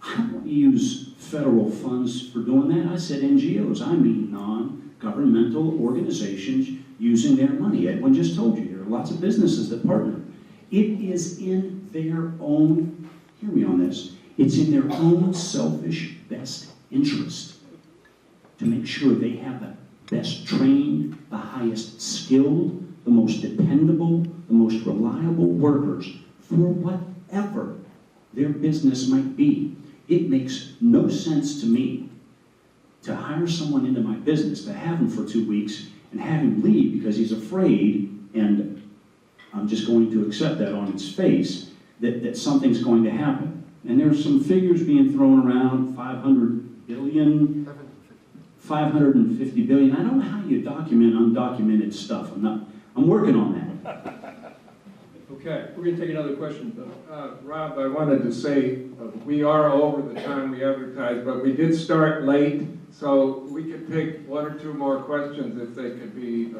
I don't want to use federal funds for doing that. I said NGOs. I mean non-governmental organizations using their money. Edwin just told you, there are lots of businesses that partner. It is in their own, hear me on this, it's in their own selfish best interest to make sure they have the best trained, the highest skilled, the most dependable, the most reliable workers for whatever their business might be. It makes no sense to me to hire someone into my business, to have him for 2 weeks and have him leave because he's afraid, and I'm just going to accept that on its face, that something's going to happen. And there's some figures being thrown around, 500 billion, 550 billion. I don't know how you document undocumented stuff. I'm working on that. Okay, we're gonna take another question. Rob, I wanted to say, we are over the time we advertised, but we did start late, so we could take 1 or 2 more questions if they could be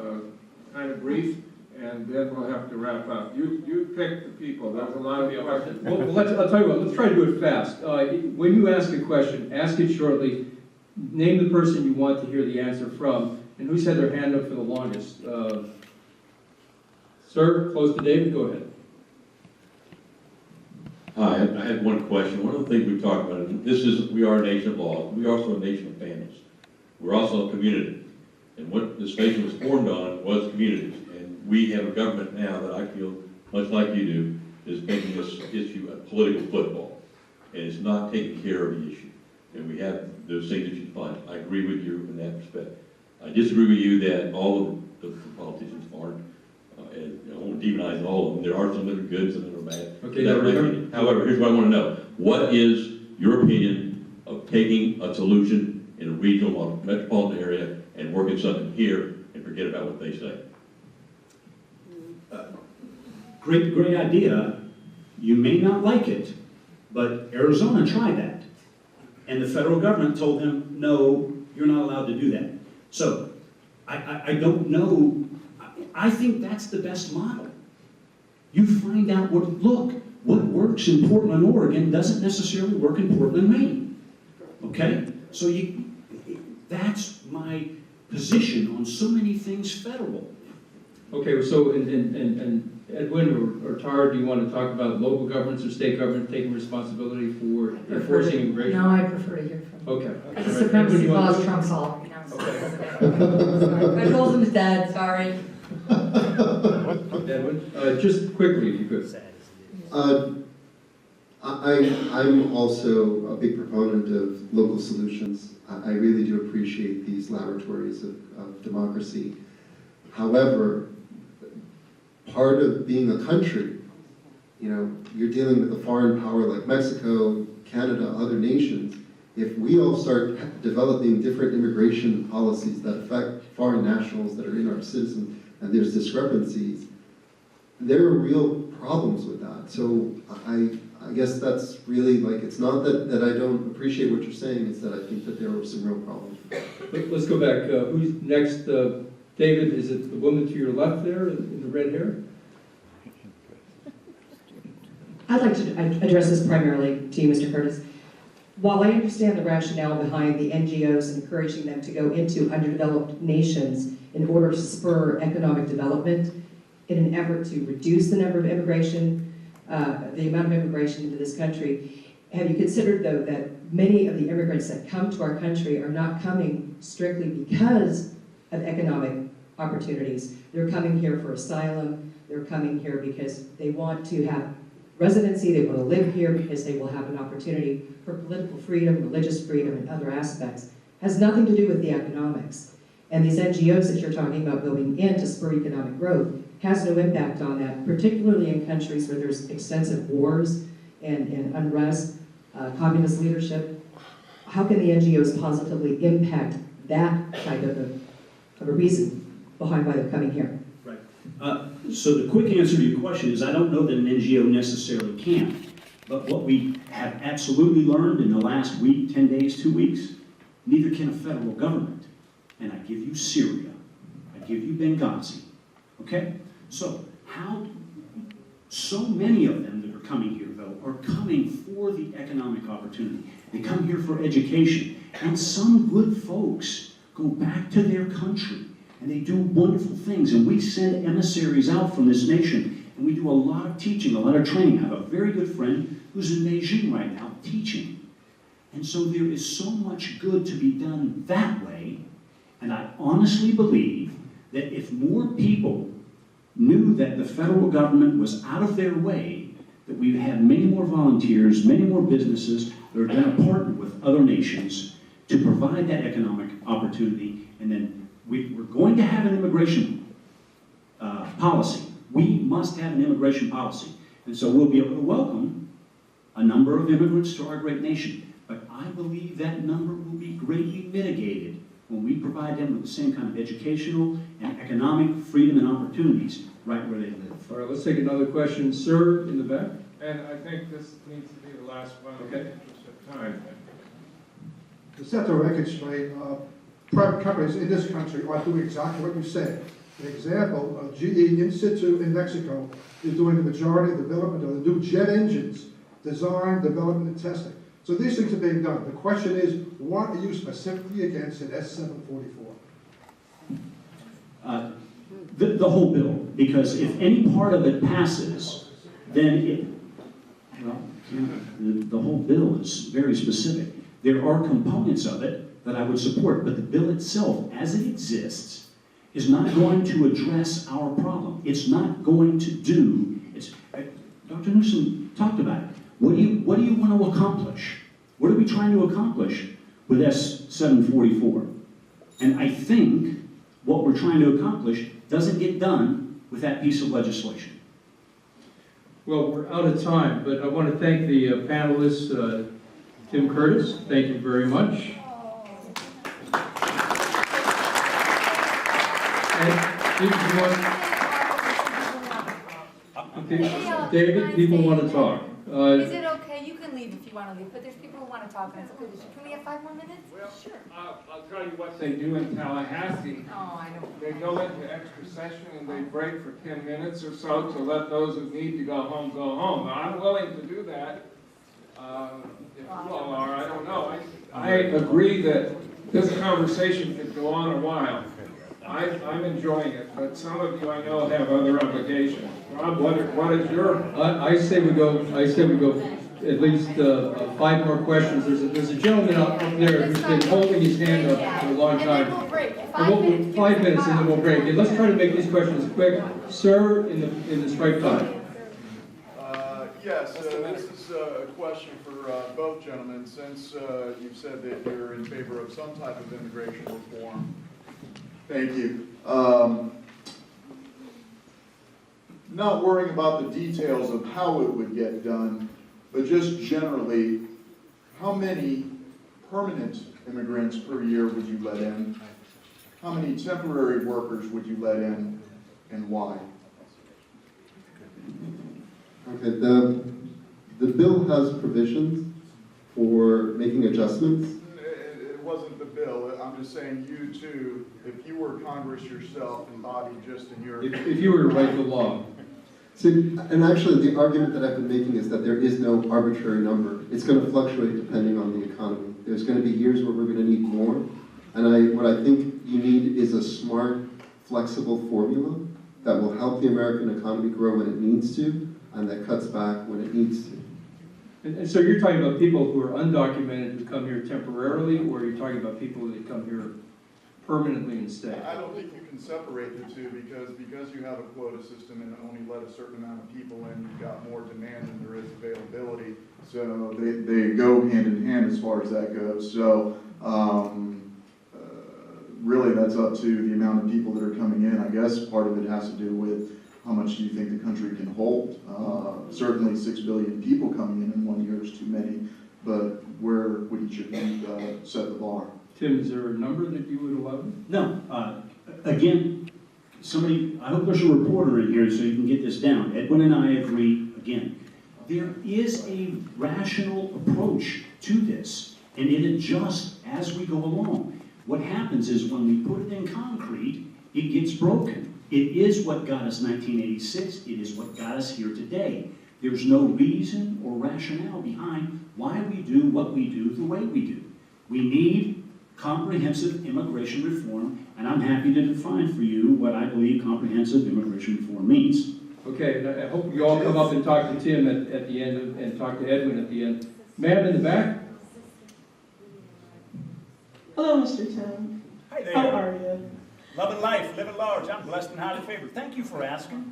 kind of brief, and then we'll have to wrap up. You pick the people, there's a lot of questions. Well, I'll tell you what, let's try to do it fast. When you ask a question, ask it shortly, name the person you want to hear the answer from, and who's had their hand up for the longest? Sir, close to David, go ahead. Hi, I had one question. One of the things we've talked about is we are a nation of laws. We are also a nation of families. We're also a community. And what this nation was formed on was communities. And we have a government now that I feel, much like you do, is making this issue a political football. And it's not taking care of the issue. And we have those things that you find. I agree with you in that respect. I disagree with you that all of the politicians aren't. And I won't demonize all of them. There are some that are good, some that are bad. Okay, However, here's what I want to know. What is your opinion of taking a solution in a regional metropolitan area and working something here and forget about what they say? Great idea. You may not like it, but Arizona tried that. And the federal government told them, no, you're not allowed to do that. So, I don't know. I think that's the best model. You find out what works in Portland, Oregon doesn't necessarily work in Portland, Maine. Okay? So that's my position on so many things federal. Okay, so, and Edwin or Tara, do you want to talk about local governments or state governments taking responsibility for enforcing immigration? No, I prefer to hear from Okay. the supremacy clause trumps all. My goals is dead, sorry. Edwin, just quickly, if you could. I'm also a big proponent of local solutions. I really do appreciate these laboratories of democracy. However, part of being a country, you're dealing with a foreign power like Mexico, Canada, other nations. If we all start developing different immigration policies that affect foreign nationals that are in our citizens, and there's discrepancies, there are real problems with that. So I guess that's really, it's not that I don't appreciate what you're saying, it's that I think that there are some real problems. Let's go back. Who's next? David, is it the woman to your left there in the red hair? I'd like to address this primarily to you, Mr. Curtis. While I understand the rationale behind the NGOs encouraging them to go into underdeveloped nations in order to spur economic development in an effort to reduce the number of immigration, the amount of immigration into this country, have you considered, though, that many of the immigrants that come to our country are not coming strictly because of economic opportunities? They're coming here for asylum, they're coming here because they want to have residency, they want to live here because they will have an opportunity for political freedom, religious freedom, and other aspects. Has nothing to do with the economics. And these NGOs that you're talking about going in to spur economic growth has no impact on that, particularly in countries where there's extensive wars and unrest, communist leadership. How can the NGOs positively impact that type of a reason behind why they're coming here? Right. So the quick answer to your question is I don't know that an NGO necessarily can. But what we have absolutely learned in the last week, 10 days, 2 weeks, neither can a federal government. And I give you Syria. I give you Benghazi. Okay? So so many of them that are coming here, though, are coming for the economic opportunity. They come here for education. And some good folks go back to their country and they do wonderful things. And we send emissaries out from this nation and we do a lot of teaching, a lot of training. I have a very good friend who's in Beijing right now teaching. And so there is so much good to be done that way. And I honestly believe that if more people knew that the federal government was out of their way, that we'd have many more volunteers, many more businesses that are going to partner with other nations to provide that economic opportunity. And then we're going to have an immigration policy. We must have an immigration policy. And so we'll be able to welcome a number of immigrants to our great nation. But I believe that number will be greatly mitigated when we provide them with the same kind of educational and economic freedom and opportunities right where they live. All right, let's take another question. Sir, in the back. And I think this needs to be the last one in the interest of time. To set the record straight, private companies in this country are doing exactly what you said. An example, GE in situ in Mexico is doing the majority of the development of the new jet engines, design, development, and testing. So these things are being done. The question is, what are you specifically against in S744? The whole bill, because if any part of it passes, then the whole bill is very specific. There are components of it that I would support, but the bill itself, as it exists, is not going to address our problem. It's not going to do, Dr. Newsom talked about it. What do you want to accomplish? What are we trying to accomplish with S744? And I think what we're trying to accomplish doesn't get done with that piece of legislation. Well, we're out of time, but I want to thank the panelists, Tim Curtis, thank you very much. And David, people want to talk. Is it okay? You can leave if you want to leave, but there's people who want to talk, and it's okay. Can we have 5 more minutes? Well, Sure. I'll tell you what they do in Tallahassee. Oh, I know. They go into extra session and they break for 10 minutes or so to let those who need to go home, go home. Now, I'm willing to do that. If you all are, I don't know. I agree that this conversation could go on a while. I'm enjoying it, but some of you I know have other obligations. Rob, what is your? I say we go at least 5 more questions. There's a gentleman up there who's been holding his hand up for a long time. And then we'll break. 5 minutes and then we'll break. And let's try to make these questions quick. Sir, in the striped tie. Yes, this is a question for both gentlemen. Since you've said that you're in favor of some type of immigration reform. Thank you. Not worrying about the details of how it would get done, but just generally, how many permanent immigrants per year would you let in? How many temporary workers would you let in, and why? Okay, the bill has provisions for making adjustments. It wasn't the bill. I'm just saying you too, if you were Congress yourself, embodied just in your... If you were to write the law. See, and actually the argument that I've been making is that there is no arbitrary number. It's going to fluctuate depending on the economy. There's going to be years where we're going to need more. And what I think you need is a smart, flexible formula that will help the American economy grow when it needs to, and that cuts back when it needs to. And so you're talking about people who are undocumented who come here temporarily, or you're talking about people that come here permanently and stay? I don't think you can separate the two because you have a quota system and only let a certain amount of people in, you've got more demand than there is availability. So they go hand in hand as far as that goes. So really that's up to the amount of people that are coming in. I guess part of it has to do with how much do you think the country can hold? Certainly 6 billion people coming in 1 year is too many, but where would each of you set the bar? Tim, is there a number that you would allow? No. Again, I hope there's a reporter in here so you can get this down. Edwin and I agree, again, there is a rational approach to this, and it adjusts as we go along. What happens is when we put it in concrete, it gets broken. It is what got us 1986. It is what got us here today. There's no reason or rationale behind why we do what we do the way we do. We need comprehensive immigration reform, and I'm happy to define for you what I believe comprehensive immigration reform means. Okay, and I hope you all come up and talk to Tim at the end and talk to Edwin at the end. Ma'am in the back? Hello, Mr. Tim. Hi there. How are you? Loving life, living large. I'm blessed and highly favored. Thank you for asking.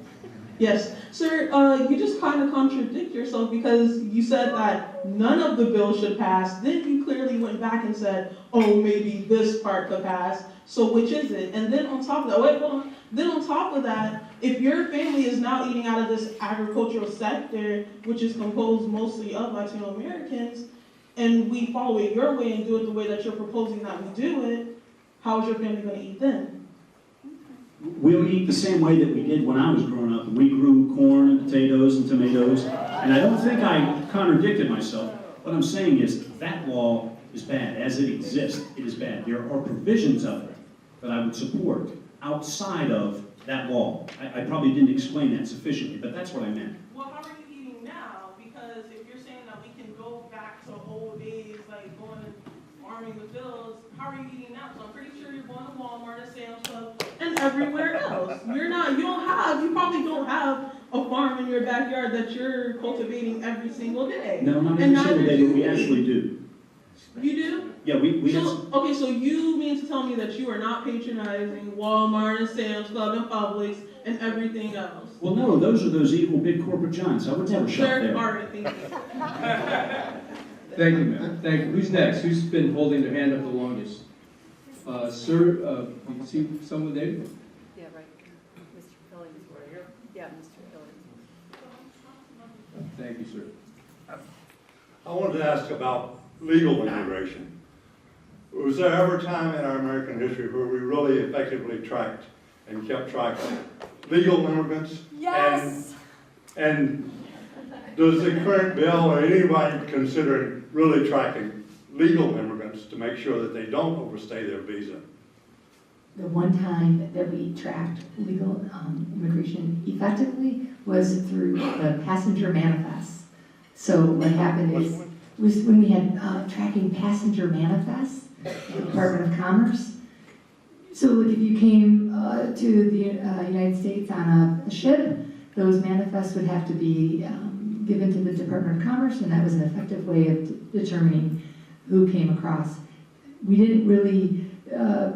Yes. Sir, you just kind of contradict yourself because you said that none of the bills should pass. Then you clearly went back and said, oh, maybe this part could pass. So which is it? And then on top of that, wait, hold on. Then on top of that, if your family is now eating out of this agricultural sector, which is composed mostly of Latino Americans, and we follow it your way and do it the way that you're proposing that we do it, how is your family going to eat then? We'll eat the same way that we did when I was growing up. We grew corn and potatoes and tomatoes, and I don't think I contradicted myself. What I'm saying is that law is bad. As it exists, it is bad. There are provisions of it that I would support outside of that law. I probably didn't explain that sufficiently, but that's what I meant. Well, how are you eating now? Because if you're saying that we can go back to old days, like going and farming the fields, how are you eating now? So I'm pretty sure you're going to Walmart and Sam's Club and everywhere else. You probably don't have a farm in your backyard that you're cultivating every single day. No, not every single day, but we actually do. You do? Yeah, we have... Okay, so you mean to tell me that you are not patronizing Walmart and Sam's Club and Publix and everything else? Well, no, those are those evil big corporate giants. I would never shop Sure, there. all right, thank you. Thank you, ma'am. Thank you. Who's next? Who's been holding their hand up the longest? Sir, you can see someone there? Yeah, right. Mr. Billings, yeah, Mr. Billings. Thank you, sir. I wanted to ask about legal immigration. Was there ever a time in our American history where we really effectively tracked and kept track of legal immigrants? Yes! And does the current bill or anybody considering really tracking legal immigrants to make sure that they don't overstay their visa? The one time that we tracked legal immigration effectively was through the passenger manifests. So what happened was when we had tracking passenger manifests, the Department of Commerce. So like if you came to the United States on a ship, those manifests would have to be given to the Department of Commerce, and that was an effective way of determining who came across. We didn't really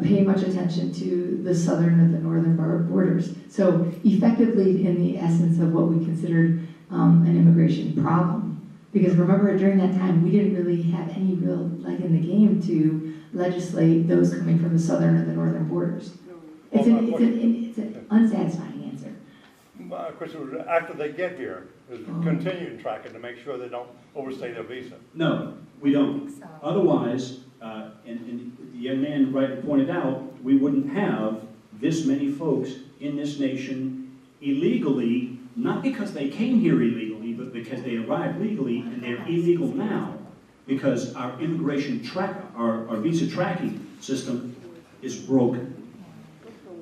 pay much attention to the southern and the northern borders. So effectively, in the essence of what we considered an immigration problem. Because remember, during that time, we didn't really have any real leg in the game to legislate those coming from the southern and the northern borders. It's an unsatisfying answer. My question was, after they get here, is continuing tracking to make sure they don't overstay their visa? No, we don't. Otherwise, and the young man rightly pointed out, we wouldn't have this many folks in this nation illegally, not because they came here illegally, but because they arrived legally and they're illegal now because our immigration our visa tracking system is broken.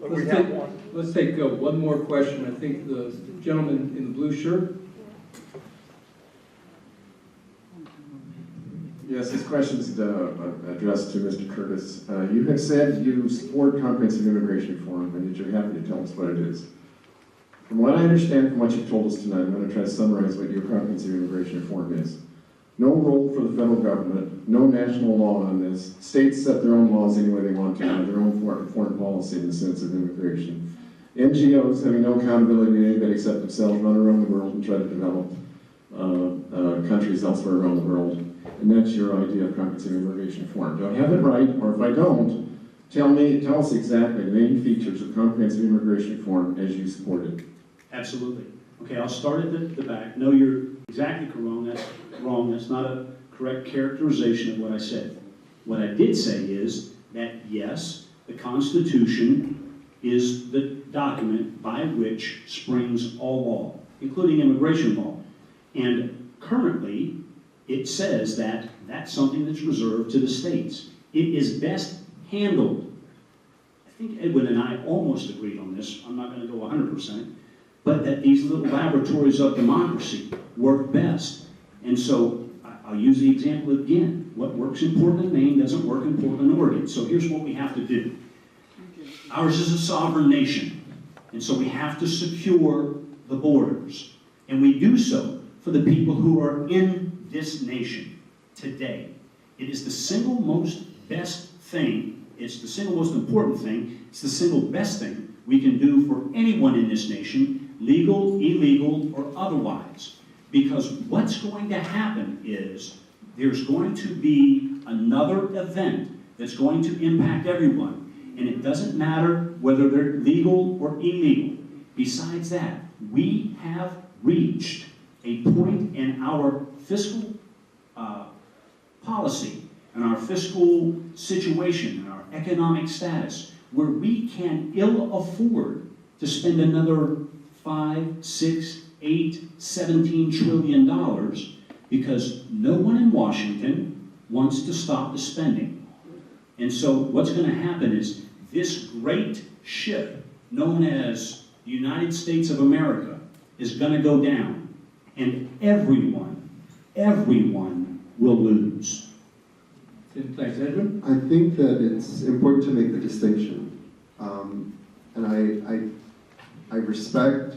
Let's take one more question. I think the gentleman in the blue shirt. Yes, this question is addressed to Mr. Curtis. You have said you support comprehensive immigration reform and that you're happy to tell us what it is. From what I understand from what you've told us tonight, I'm going to try to summarize what your comprehensive immigration reform is. No role for the federal government, no national law on this. States set their own laws any way they want to, have their own foreign policy in the sense of immigration. NGOs having no accountability to anybody except themselves run around the world and try to develop countries elsewhere around the world. And that's your idea of comprehensive immigration reform. Do I have it right? Or if I don't, tell us exactly the main features of comprehensive immigration reform as you support it. Absolutely. Okay, I'll start at the back. No, you're exactly wrong. That's wrong. That's not a correct characterization of what I said. What I did say is that, yes, the Constitution is the document by which springs all law, including immigration law. And currently, it says that that's something that's reserved to the states. It is best handled. I think Edwin and I almost agreed on this. I'm not going to go 100%. but that these little laboratories of democracy work best. And so I'll use the example again. What works in Portland, Maine doesn't work in Portland, Oregon. So here's what we have to do. Ours is a sovereign nation, and so we have to secure the borders. And we do so for the people who are in this nation today. It is the single most best thing, it's the single most important thing, it's the single best thing we can do for anyone in this nation, legal, illegal, or otherwise. Because what's going to happen is there's going to be another event that's going to impact everyone. And it doesn't matter whether they're legal or illegal. Besides that, we have reached a point in our fiscal policy and our fiscal situation and our economic status where we can ill afford to spend another 5, 6, 8, 17 trillion dollars because no one in Washington wants to stop the spending. And so what's going to happen is this great ship known as the United States of America is going to go down, and everyone will lose. Thanks, Edwin. I think that it's important to make the distinction. And I respect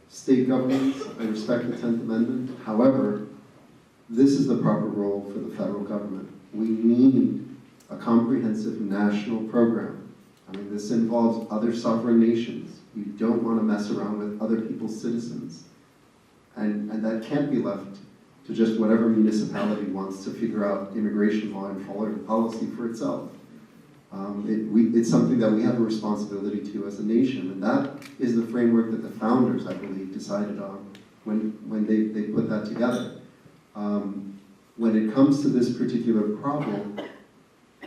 state governments, I respect the 10th Amendment. However, this is the proper role for the federal government. We need a comprehensive national program. I mean, this involves other sovereign nations. You don't want to mess around with other people's citizens. And that can't be left to just whatever municipality wants to figure out immigration law and follow policy for itself. It's something that we have a responsibility to as a nation, and that is the framework that the founders, I believe, decided on when they put that together. When it comes to this particular problem,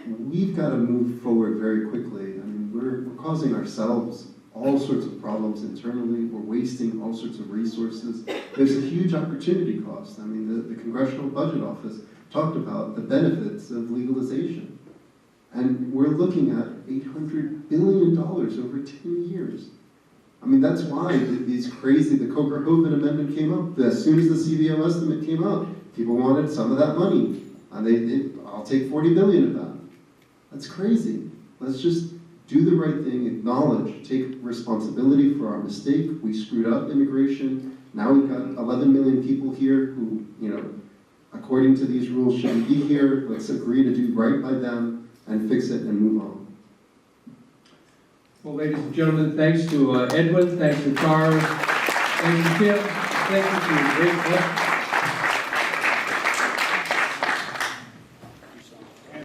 we've got to move forward very quickly. I mean, we're causing ourselves all sorts of problems internally. We're wasting all sorts of resources. There's a huge opportunity cost. I mean, the Congressional Budget Office talked about the benefits of legalization. And we're looking at $800 billion over 10 years. I mean, that's why the Coker-Hoven Amendment came up. As soon as the CBO estimate came out, people wanted some of that money. And I'll take $40 billion of that. That's crazy. Let's just do the right thing, acknowledge, take responsibility for our mistake. We screwed up immigration. Now we've got 11 million people here who, according to these rules, shouldn't be here. Let's agree to do right by them and fix it and move on. Well, ladies and gentlemen, thanks to Edwin, thanks to Charles, thanks to Kim, thank you to great